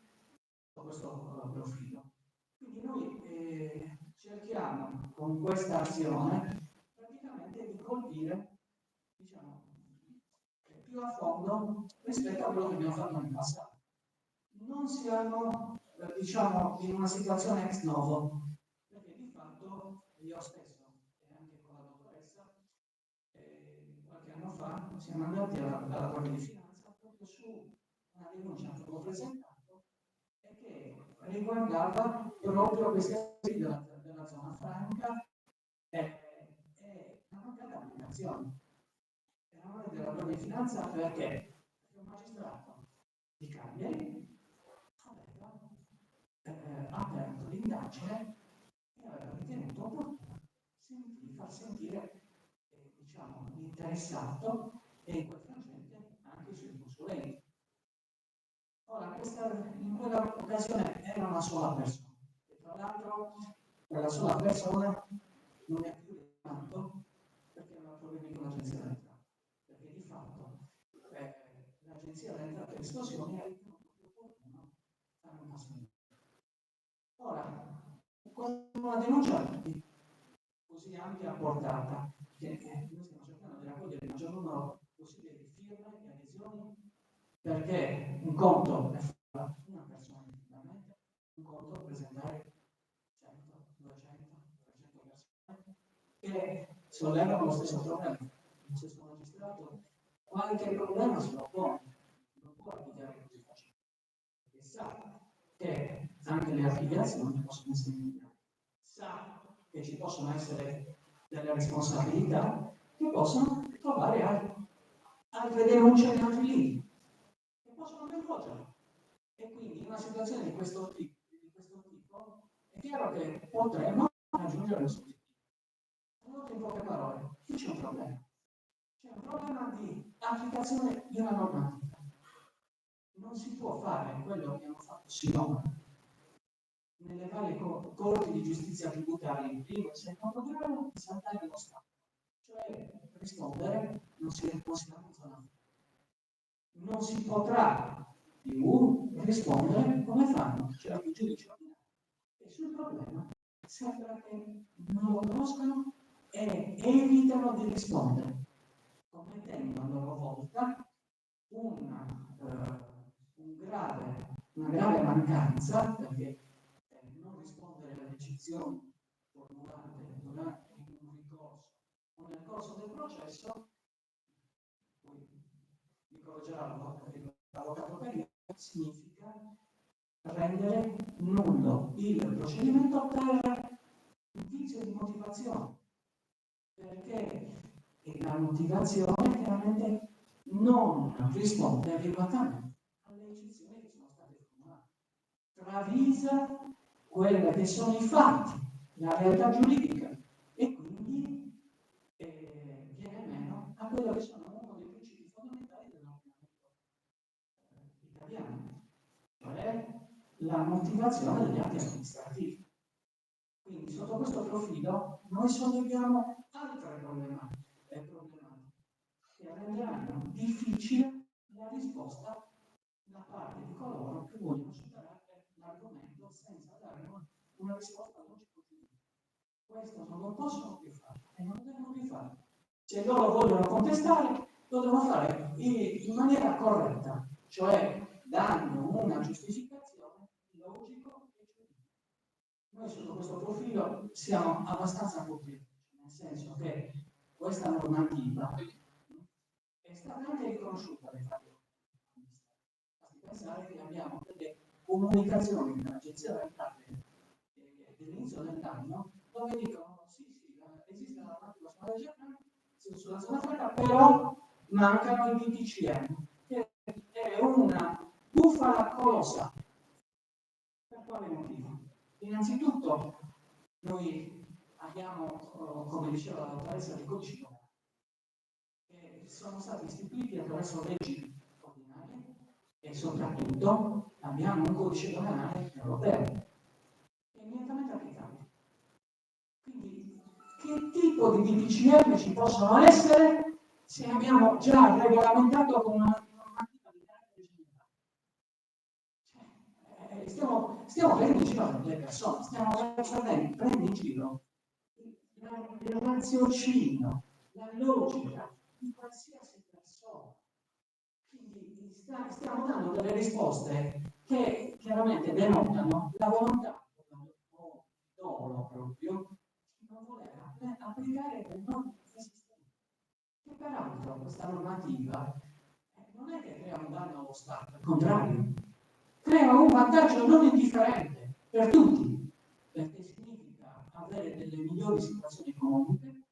Speaker 3: su questo profilo. Quindi noi cerchiamo con questa azione praticamente di colpire, diciamo, più a fondo rispetto a quello che abbiamo fatto nel passato. Non siamo, diciamo, in una situazione ex novo, perché di fatto io stesso e anche con la dottoressa qualche anno fa siamo andati alla Corte di Finanza proprio su una denuncia che avevo presentato e che riguardava proprio questi aspetti della zona franca e la mancata applicazione. Eravamo della Corte di Finanza perché un magistrato di Cagliari aveva aperto l'indagine e aveva ritenuto opportuno di far sentire diciamo, l'interessato e in quel frangente anche i suoi consulenti. Ora, in quella occasione era una sola persona e tra l'altro quella sola persona non è più tanto perché aveva problemi con l'agenzia delle entrate, perché di fatto l'agenzia delle entrate e riscossioni ha ritenuto più opportuno fare un passo in. Ora, con una denuncia così ampia portata, che noi stiamo cercando di raccogliere il maggior numero possibile di firme e adesioni, perché un conto è fare una persona individualmente, un conto è presentare 100, 200, 300 persone che sollevano lo stesso problema. Lo stesso magistrato qualche problema se lo pone, non può archiviare così facilmente, perché sa che anche le archiviazioni possono essere migliorate, sa che ci possono essere delle responsabilità che possono trovare altre denunce in altri limiti, che possono coinvolgere. E quindi in una situazione di questo tipo è chiaro che potremmo raggiungere questo obiettivo. Allora, in poche parole, qui c'è un problema. C'è un problema di applicazione di una normativa. Non si può fare quello che abbiamo fatto sinora nelle varie corti di giustizia tributaria in primo e secondo grado di saltare lo Stato, cioè rispondere non si funziona. Non si potrà più rispondere come fanno certi giudici ordinari e sul problema sembra che non lo conoscono e evitano di rispondere, commettendo a loro volta una grave mancanza, perché non rispondere alle eccezioni formulate durante un ricorso o nel corso del processo, poi mi correggerà l'avvocato Peria, significa rendere nullo il procedimento per un vizio di motivazione, perché E la motivazione chiaramente non risponde adeguatamente alle eccezioni che sono state formulate. Travisa quelli che sono i fatti, la realtà giuridica, e quindi viene meno a quello che sono uno dei principi fondamentali dell'ordinamento italiano, cioè la motivazione degli atti amministrativi. Quindi sotto questo profilo noi solleviamo altre problematiche che renderanno difficile la risposta da parte di coloro che vogliono superare l'argomento senza dare una risposta logico-giuridica. Questo non lo possono più fare e non lo devono più fare. Se loro vogliono contestare, lo devono fare in maniera corretta, cioè dando una giustificazione logico e giuridica. Noi sotto questo profilo siamo abbastanza contenti, nel senso che questa normativa è stata anche riconosciuta dai fatti. Basti pensare che abbiamo delle comunicazioni dell'Agenzia delle Entrate dell'inizio dell'anno dove dicono sì, esiste una normativa sulla zona franca, però mancano i DPCM, che è una bufala colossale. Per quale motivo? Innanzitutto noi abbiamo, come diceva la dottoressa di codici penali, che sono stati istituiti attraverso leggi ordinarie e soprattutto abbiamo un codice penale europeo che è immediatamente applicabile. Quindi che tipo di DPCM ci possono essere se abbiamo già regolamentato con una normativa di carattere generale? Stiamo prendendo in giro le persone, stiamo prendendo in giro il raziocinio, la logica di qualsiasi persona. Quindi stiamo dando delle risposte che chiaramente denotano la volontà o dolo proprio di non voler applicare le norme esistenti. E peraltro questa normativa non è che crea un danno allo Stato, al contrario, crea un vantaggio non indifferente per tutti, perché significa avere delle migliori situazioni economiche e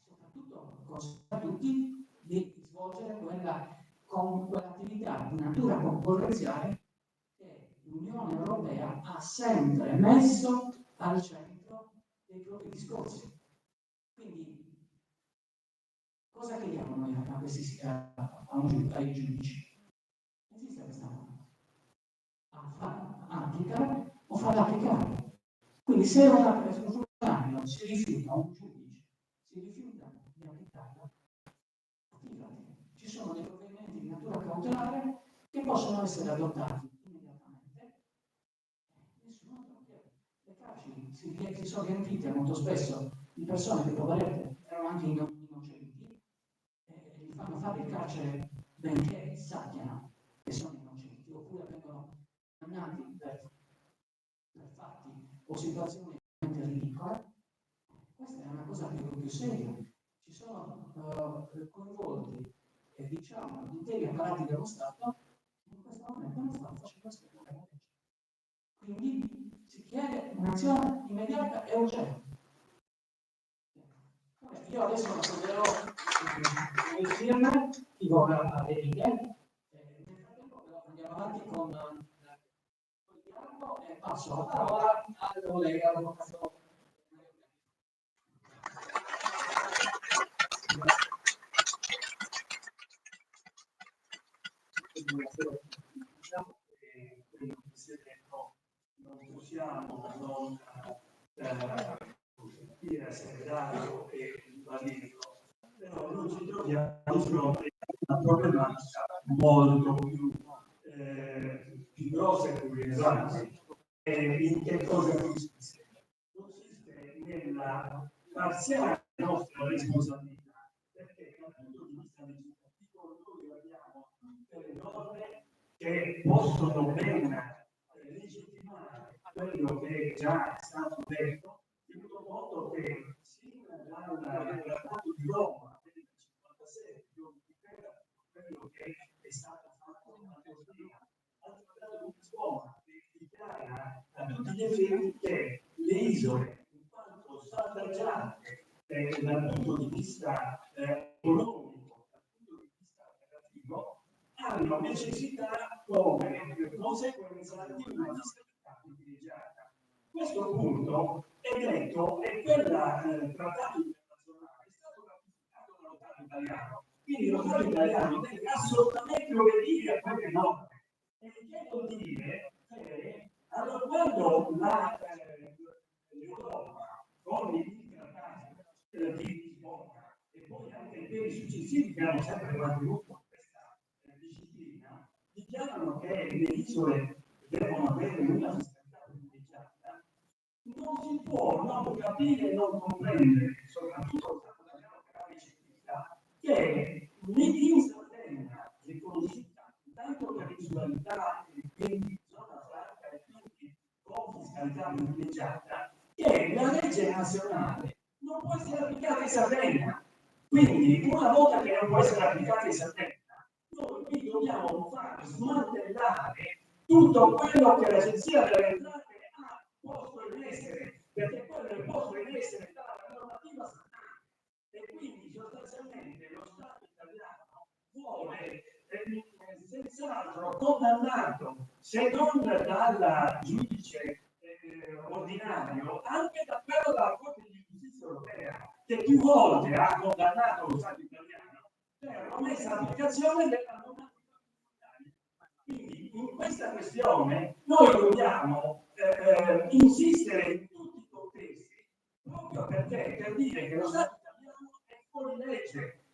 Speaker 3: soprattutto consente a tutti di svolgere quell'attività di natura concorrenziale che l'Unione Europea ha sempre messo al centro dei propri discorsi. Quindi cosa chiediamo noi ai giudici? Esiste questa norma? Applicare o farla applicare. Quindi se un funzionario si rifiuta, un giudice si rifiuta di applicarla, attivati. Ci sono dei provvedimenti di natura cautelare che possono essere adottati immediatamente. Nessuno lo chiede. Le carceri si sono riempite molto spesso di persone che poverette erano anche innocenti e li fanno fare il carcere benché sappiano che sono innocenti, oppure vengono condannati per fatti o situazioni ridicole. Questa è una cosa più seria. Ci sono coinvolti diciamo interi apparati dello Stato che in questo momento non stanno facendo questo problema. Quindi si chiede un'azione immediata e urgente. Io adesso procederò le firme, chi vorrà le righe. Nel frattempo però andiamo avanti con il dialogo e passo la parola al collega avvocato.
Speaker 4: Diciamo che quello che si è detto non possiamo non dire segretario e ribadirlo, però noi ci troviamo di fronte a una problematica molto più grossa e più rilevante. In che cosa consiste? Consiste nella parziale nostra responsabilità, perché dal punto di vista legislativo noi abbiamo delle norme che possono ben legittimare quello che già è stato detto, tenuto conto che sin dal Trattato di Roma del 1957, quello che è stato fatto nella Turchia, al Trattato di Lisbona, che dichiara a tutti gli effetti che le isole, in quanto salvaggiate dal punto di vista necessità come conseguenza di una fiscalità privilegiata. Questo punto è detto e quel trattato internazionale è stato ratificato dallo Stato italiano. Quindi lo Stato italiano deve assolutamente obbedire a quelle norme. E mi chiedo di dire che allora, quando l'Europa con i trattati di Lisbona e poi anche i piedi successivi che hanno sempre mantenuto questa disciplina, dichiarano che le isole devono avere una fiscalità privilegiata, non si può non capire e non comprendere, soprattutto per la necessità, che in Sardegna è conosciuta tanto per l'insularità e quindi zona franca e quindi con fiscalità privilegiata, che la legge nazionale non può essere applicata in Sardegna. Quindi, una volta che non può essere applicata in Sardegna, noi qui dobbiamo far smantellare tutto quello che l'Agenzia delle Entrate ha posto in essere, perché quello è posto in essere dalla normativa statale. E quindi sostanzialmente lo Stato italiano vuole senz'altro condannato, se non dal giudice ordinario, anche da quello della Corte di Giustizia europea, che più volte ha condannato lo Stato italiano per l'omessa applicazione della normativa comunitaria. Quindi in questa questione noi dobbiamo insistere in tutti i contesti, proprio perché per dire che lo Stato italiano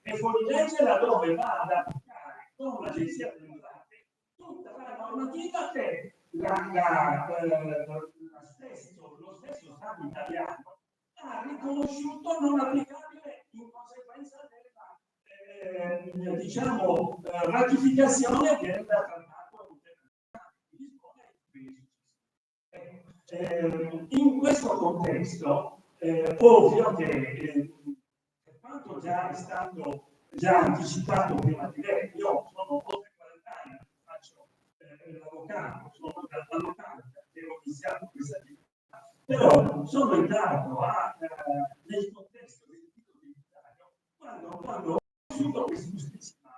Speaker 4: è fuori legge laddove va ad applicare con l'Agenzia delle Entrate tutta la normativa che lo stesso Stato italiano ha riconosciuto non applicabile in conseguenza della ratificazione del trattato di Lisbona. In questo contesto, ovvio che per quanto già è stato anticipato prima di lei, io sono oltre 40 anni che faccio l'avvocato, sono dall'80 che ho iniziato questa attività, però sono entrato nel contesto del diritto tributario quando ho conosciuto quest'illustrissima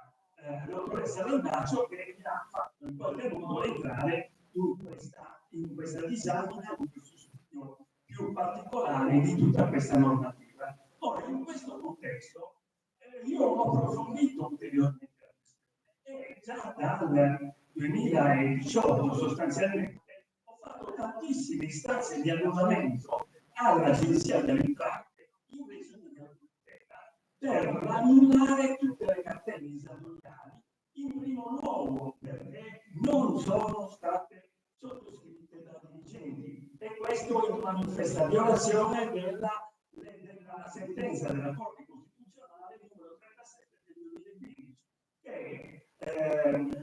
Speaker 4: dottoressa Landaccio che mi ha fatto in qualche modo entrare in questa disamina, in questo studio più particolare di tutta questa normativa. Ora, in questo contesto, io ho approfondito ulteriormente la questione e già dal 2018 sostanzialmente ho fatto tantissime istanze di annullamento all'Agenzia delle Entrate in regione di tutela per annullare tutte le cartelle esattoriali, in primo luogo perché non sono state sottoscritte da dirigenti e questo in manifesta violazione della sentenza della Corte Costituzionale numero 37 del 2015 che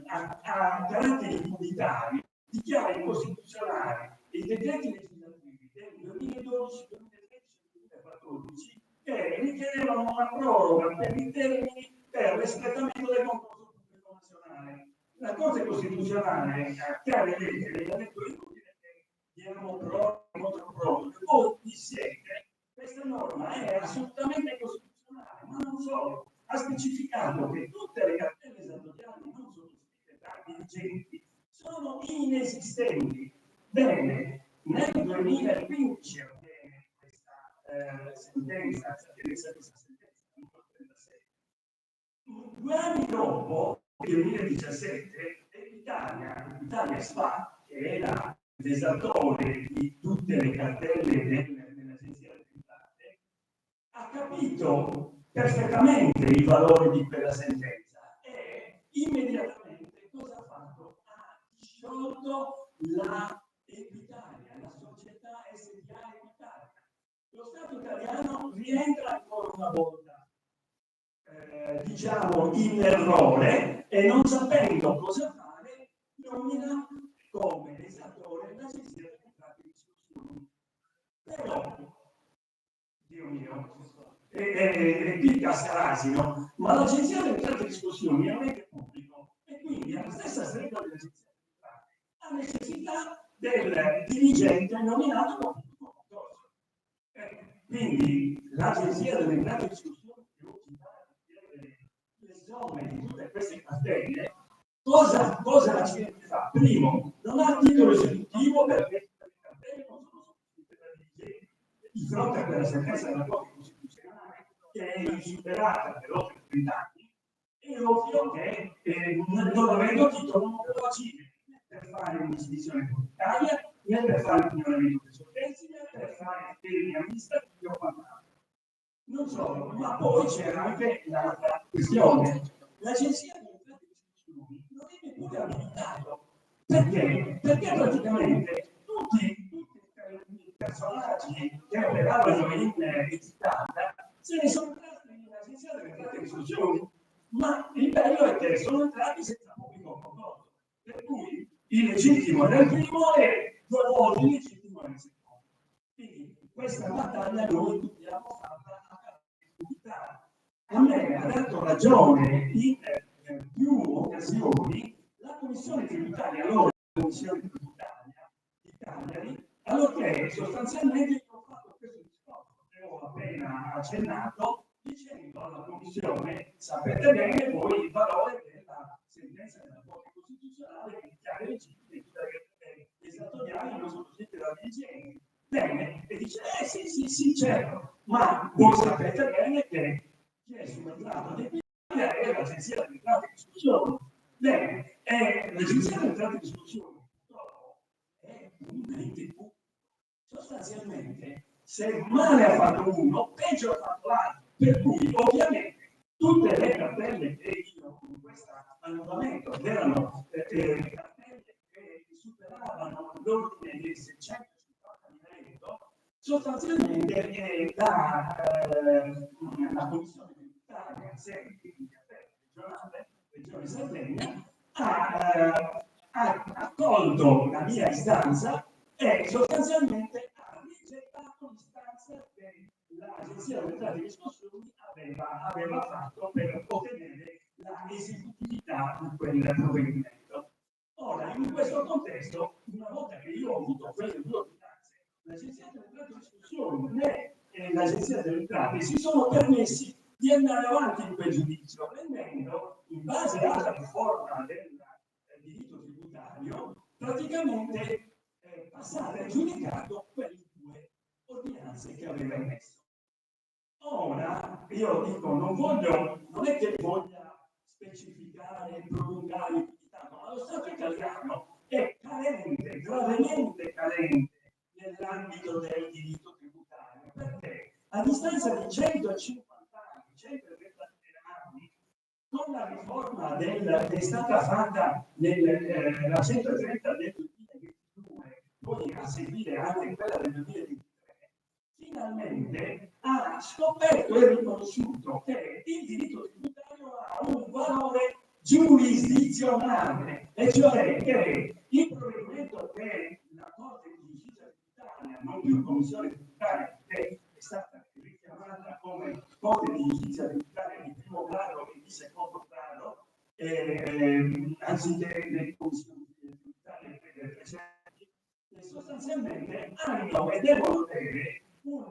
Speaker 4: a caratteri unitari dichiara incostituzionale i decreti legislativi del 2012, 2013 e 2014 che richiedevano una proroga per i termini per l'espletamento del concorso pubblico nazionale. La Corte Costituzionale a chiare lettere ha detto inutile che diamo proroga contro proroga. Voi vi siete, questa norma è assolutamente costituzionale, ma non solo. Ha specificato che tutte le cartelle esattoriali non sottoscritte da dirigenti sono inesistenti. Bene, nel 2015 avviene questa sentenza, due anni dopo, nel 2017, Italia SpA, che era l'esattore di tutte le cartelle dell'Agenzia delle Entrate, ha capito perfettamente i valori di quella sentenza e immediatamente cosa ha fatto? Ha sciolto la Equitalia, la società SpA Equitalia. Lo Stato italiano rientra ancora una volta, diciamo, in errore e non sapendo cosa fare, nomina come esattore l'Agenzia delle Entrate di Discussioni. Però, Dio mio, è qui Cascarasino, ma l'Agenzia delle Entrate di Discussioni è un ente pubblico e quindi alla stessa stregua dell'Agenzia delle Entrate ha necessità del dirigente nominato da pubblico concorso. Quindi l'Agenzia delle Entrate di Discussioni che oggi va a le somme di tutte queste cartelle Cosa l'accidente fa? Primo, non ha titolo esecutivo perché le cartelle non sono sostituite da dirigenti di fronte a quella sentenza della Corte Costituzionale che è insuperata per oltre 30 anni. È ovvio che non avendo titolo non può agire per fare un'iscrizione comunitaria, né per fare un miglioramento dei soccorsi, né per fare termini amministrativi o quant'altro. Non solo, ma poi c'era anche l'altra questione. L'agenzia delle entrate e riscossioni non è neppure abilitato. Perché? Perché praticamente tutti i personaggi che operavano in Italia se ne sono entrati nell'agenzia delle entrate e riscossioni. Ma il bello è che sono entrati senza pubblico controllo. Per cui il legittimo era il primo e due volte il legittimo era il secondo. Quindi questa battaglia noi dobbiamo farla a capitale. A me ha dato ragione in più occasioni la commissione tributaria, allora la commissione tributaria di Cagliari, allorché sostanzialmente io ho fatto questo discorso che ho appena accennato, dicendo alla commissione: sapete bene voi il valore della sentenza della Corte Costituzionale che dichiara legittime gli esattoriali non sono soggetti da dirigenti. Bene, e dice: sì, certo, ma voi sapete bene che chi è subentrato nell'Italia è l'agenzia delle entrate e riscossioni. Bene, l'agenzia delle entrate e riscossioni è un ente pubblico. Sostanzialmente, se male ha fatto uno, peggio ha fatto l'altro. Per cui, ovviamente, tutte le cartelle che io con questo annullamento erano cartelle che superavano l'ordine dei 650.000 euro, sostanzialmente la Commissione tributaria, sempre di regionale, Regione Sardegna, ha accolto la mia istanza e sostanzialmente ha rigettato l'istanza che l'agenzia delle entrate e riscossioni aveva fatto per ottenere la esecutività di quel provvedimento. Ora, in questo contesto, una volta che io ho avuto quelle due ordinanze, l'agenzia delle entrate e riscossioni né l'agenzia delle entrate si sono permessi di andare avanti in quel giudizio, rendendo, in base alla riforma del diritto tributario, praticamente passato e giudicato quelle due ordinanze che aveva emesso. Ora, io dico, non è che voglia specificare, prolungare più di tanto, ma lo Stato italiano è carente, gravemente carente nell'ambito del diritto tributario, perché a distanza di 150 anni, 130 anni, con la riforma che è stata fatta nella 130 del 2022, poi a seguire anche quella del 2023, finalmente ha scoperto e riconosciuto che il diritto tributario ha un valore giurisdizionale, e cioè che il provvedimento che la Corte di Giustizia tributaria, non più Commissione tributaria, che è stata richiamata come Corte di Giustizia tributaria di primo grado e di secondo grado, anziché le commissioni tributarie precedenti, sostanzialmente hanno e devono avere un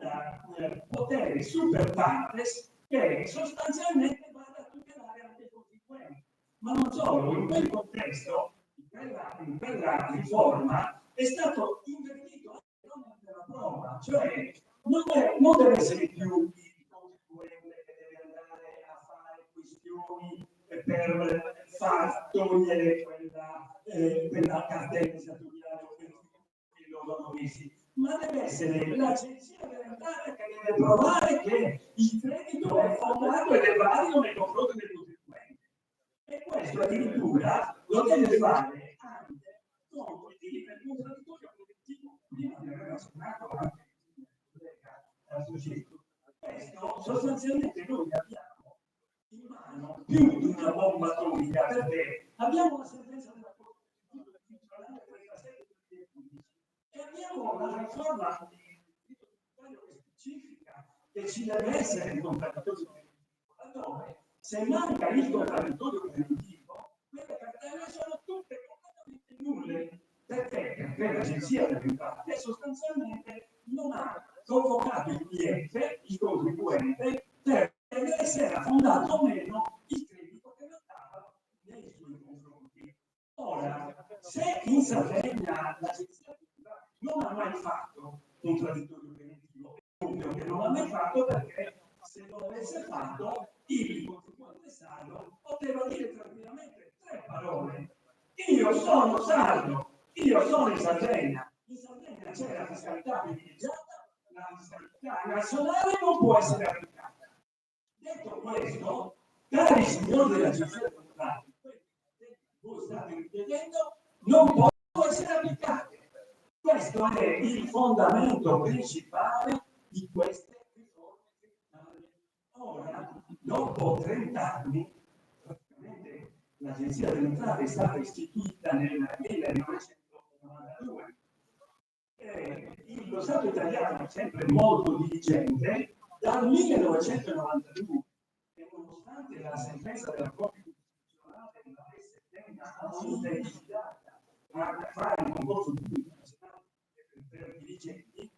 Speaker 4: potere super partes che sostanzialmente vada a tutelare anche i contribuenti. Ma non solo, in quel contesto, in quella riforma, è stato invertito anche l'onere della prova, cioè non deve essere più il contribuente che deve andare a fare questioni per far togliere quella cartella esattoriale o che loro hanno messi, ma deve essere l'agenzia delle entrate che deve provare che il credito è fondato ed è valido nei confronti del contribuente. E questo addirittura lo deve fare anche con il diritto contraddittorio collettivo. Prima ne aveva accennato anche il collega Societto. Questo sostanzialmente noi abbiamo in mano più di una bomba atomica, perché abbiamo la sentenza della Corte Costituzionale 37/2015 e abbiamo una riforma di diritto tributario che specifica che ci deve essere il contraddittorio preventivo, laddove se manca il contraddittorio preventivo, quelle cartelle sono tutte completamente nulle, perché l'agenzia delle entrate sostanzialmente non ha convocato il cliente, il contribuente, per vedere se era fondato o meno il credito che notava nei suoi confronti. se in Sardegna l'agenzia non ha mai fatto un traditorio preventivo, è ovvio che non l'ha mai fatto perché se lo avesse fatto, il contribuente sardo poteva dire tranquillamente 3 parole. Io sono sardo, io sono in Sardegna c'è la fiscalità privilegiata, la fiscalità nazionale non può essere applicata. Detto questo, cari signori dell'agenzia dei contratti, voi state richiedendo, non possono essere applicate. Questo è il fondamento principale di queste riforme tributarie. Ora, dopo 30 anni, praticamente l'agenzia delle entrate è stata istituita nel 1992. Lo Stato italiano è sempre molto diligente dal 1992 e nonostante la sentenza della Corte Costituzionale l'avesse identificata a fare un concorso pubblico nazionale per dirigenti,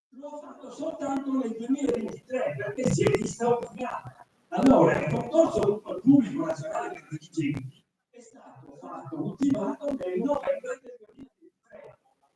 Speaker 4: lo ha fatto soltanto nel 2023 perché si è vista obbligata. Allora, il concorso pubblico nazionale per dirigenti è stato fatto ultimato nel novembre del 2023.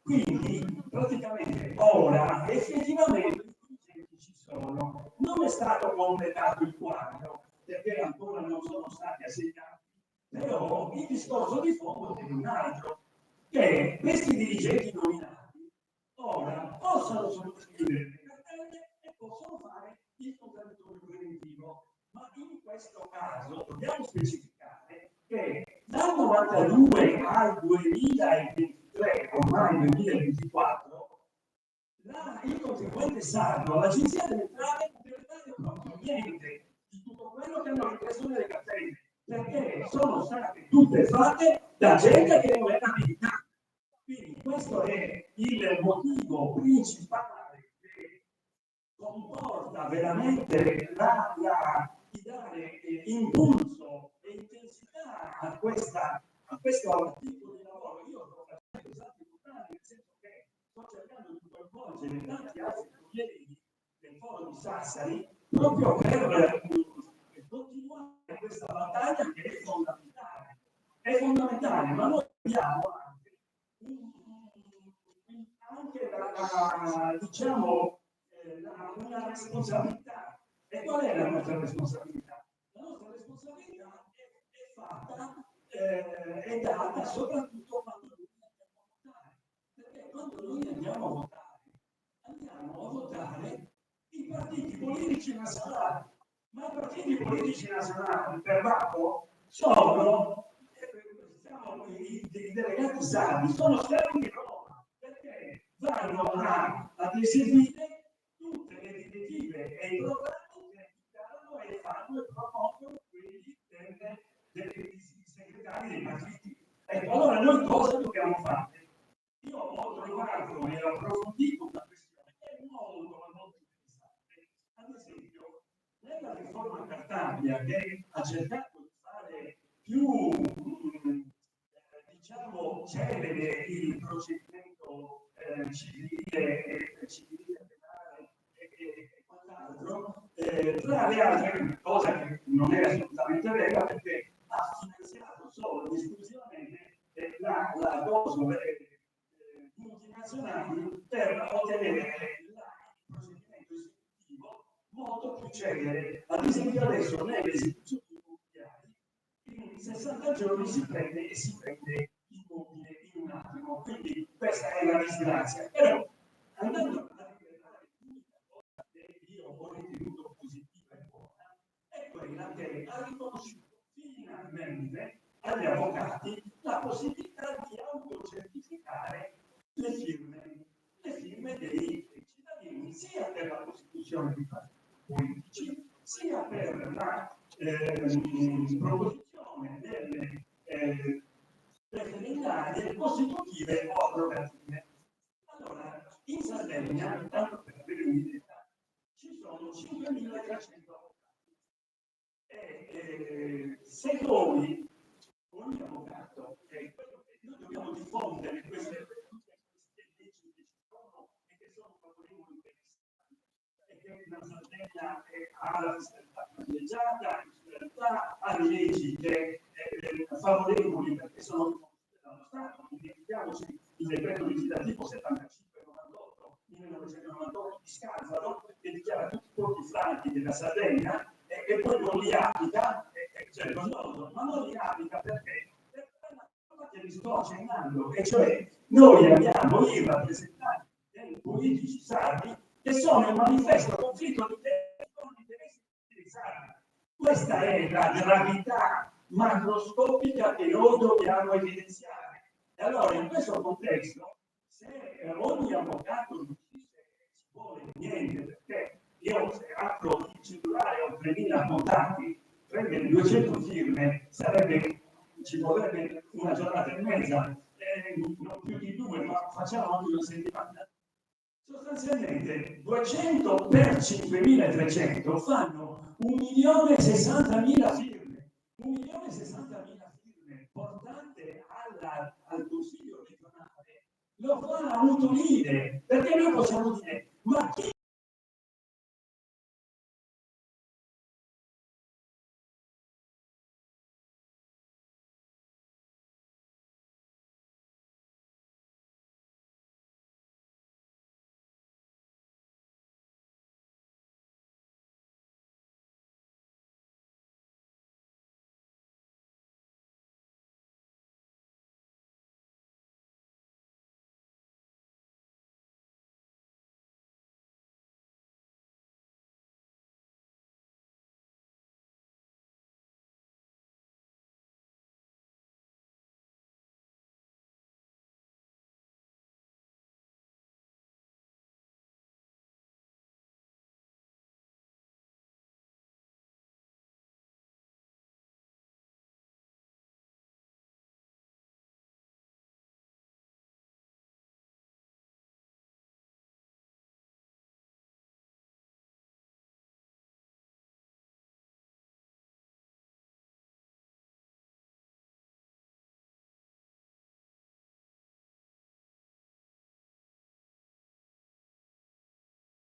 Speaker 4: Quindi praticamente ora effettivamente i dirigenti ci sono. Non è stato completato il quadro perché ancora non sono stati assegnati, però il discorso di fondo è un altro, che questi dirigenti nominati ora possono sottoscrivere le cartelle e possono fare il contraddittorio preventivo, ma in questo caso dobbiamo specificare che dal 92 al 2023, ormai 2024, il contribuente sardo, l'agenzia delle entrate non deve dare proprio niente di tutto quello che hanno ripreso nelle cartelle, perché sono state tutte fatte da gente che non era abilitata. Quindi questo è il motivo principale che comporta veramente di dare impulso e intensità a questo tipo di lavoro. Io sto facendo esatti totali, nel senso che sto cercando di coinvolgere tanti altri colleghi del foro di Sassari proprio per continuare questa battaglia che è fondamentale. È fondamentale, ma noi abbiamo anche diciamo, una responsabilità. E qual è la nostra responsabilità? La nostra responsabilità è fatta, è data soprattutto quando noi andiamo a votare. Perché quando noi andiamo a votare i partiti politici nazionali. Ma i partiti politici nazionali, per l'atto, sono i delegati sardi, sono servi di Roma, perché vanno ad eseguire tutte le direttive e i programmi che dichiarano e fanno e propongono quelli dei segretari dei partiti. Ecco, allora noi cosa dobbiamo fare? Io ho trovato e ho approfondito una questione che è molto interessante. Ad esempio, nella riforma Cartabia che ha cercato di fare più diciamo celere il procedimento civile penale e quant'altro, tra le altre cose che non è assolutamente vera perché ha finanziato solo ed esclusivamente la cosa multinazionali per ottenere il procedimento esecutivo molto più celere. Ad esempio adesso nelle esecuzioni immobiliari in 60 giorni si prende l'immobile in un attimo, quindi questa è la disgrazia. Però andando a ricordare l'unica cosa che io ho ritenuto positiva e buona è quella che ha riconosciuto finalmente agli avvocati la possibilità di autocertificare le firme dei cittadini, sia per la costituzione di partiti politici, sia per la proposizione delle referendarie costitutive o abrogative. Allora, in Sardegna, tanto per avere un'idea, ci sono 5.300 avvocati. Se noi, ogni avvocato, noi dobbiamo diffondere queste leggi che ci sono e che sono favorevoli per i stati, e che la Sardegna ha la fiscalità privilegiata, ha le leggi che favorevoli perché sono riconosciute dallo Stato, il decreto legislativo 75/98 1998 di Scalfaro, che dichiara tutti i porti franchi della Sardegna e poi non li applica, cioè lo snodo, ma non li applica perché che vi sto accennando, e cioè noi abbiamo i rappresentanti dei politici sardi che sono in manifesto conflitto di interessi dei sardi. Questa è la gravità macroscopica che noi dobbiamo evidenziare. E allora in questo contesto, se ogni avvocato non dice che ci vuole niente, perché io se apro il cellulare ho 3.000 avvocati, prendere 200 firme ci vorrebbe una giornata e mezza, non più di 2, ma facciamo anche una settimana. Sostanzialmente 200 per 5.300 fanno 1.060.000 firme. 1.060.000 firme portate al Consiglio regionale lo fa Autolide, perché noi possiamo dire: ma chi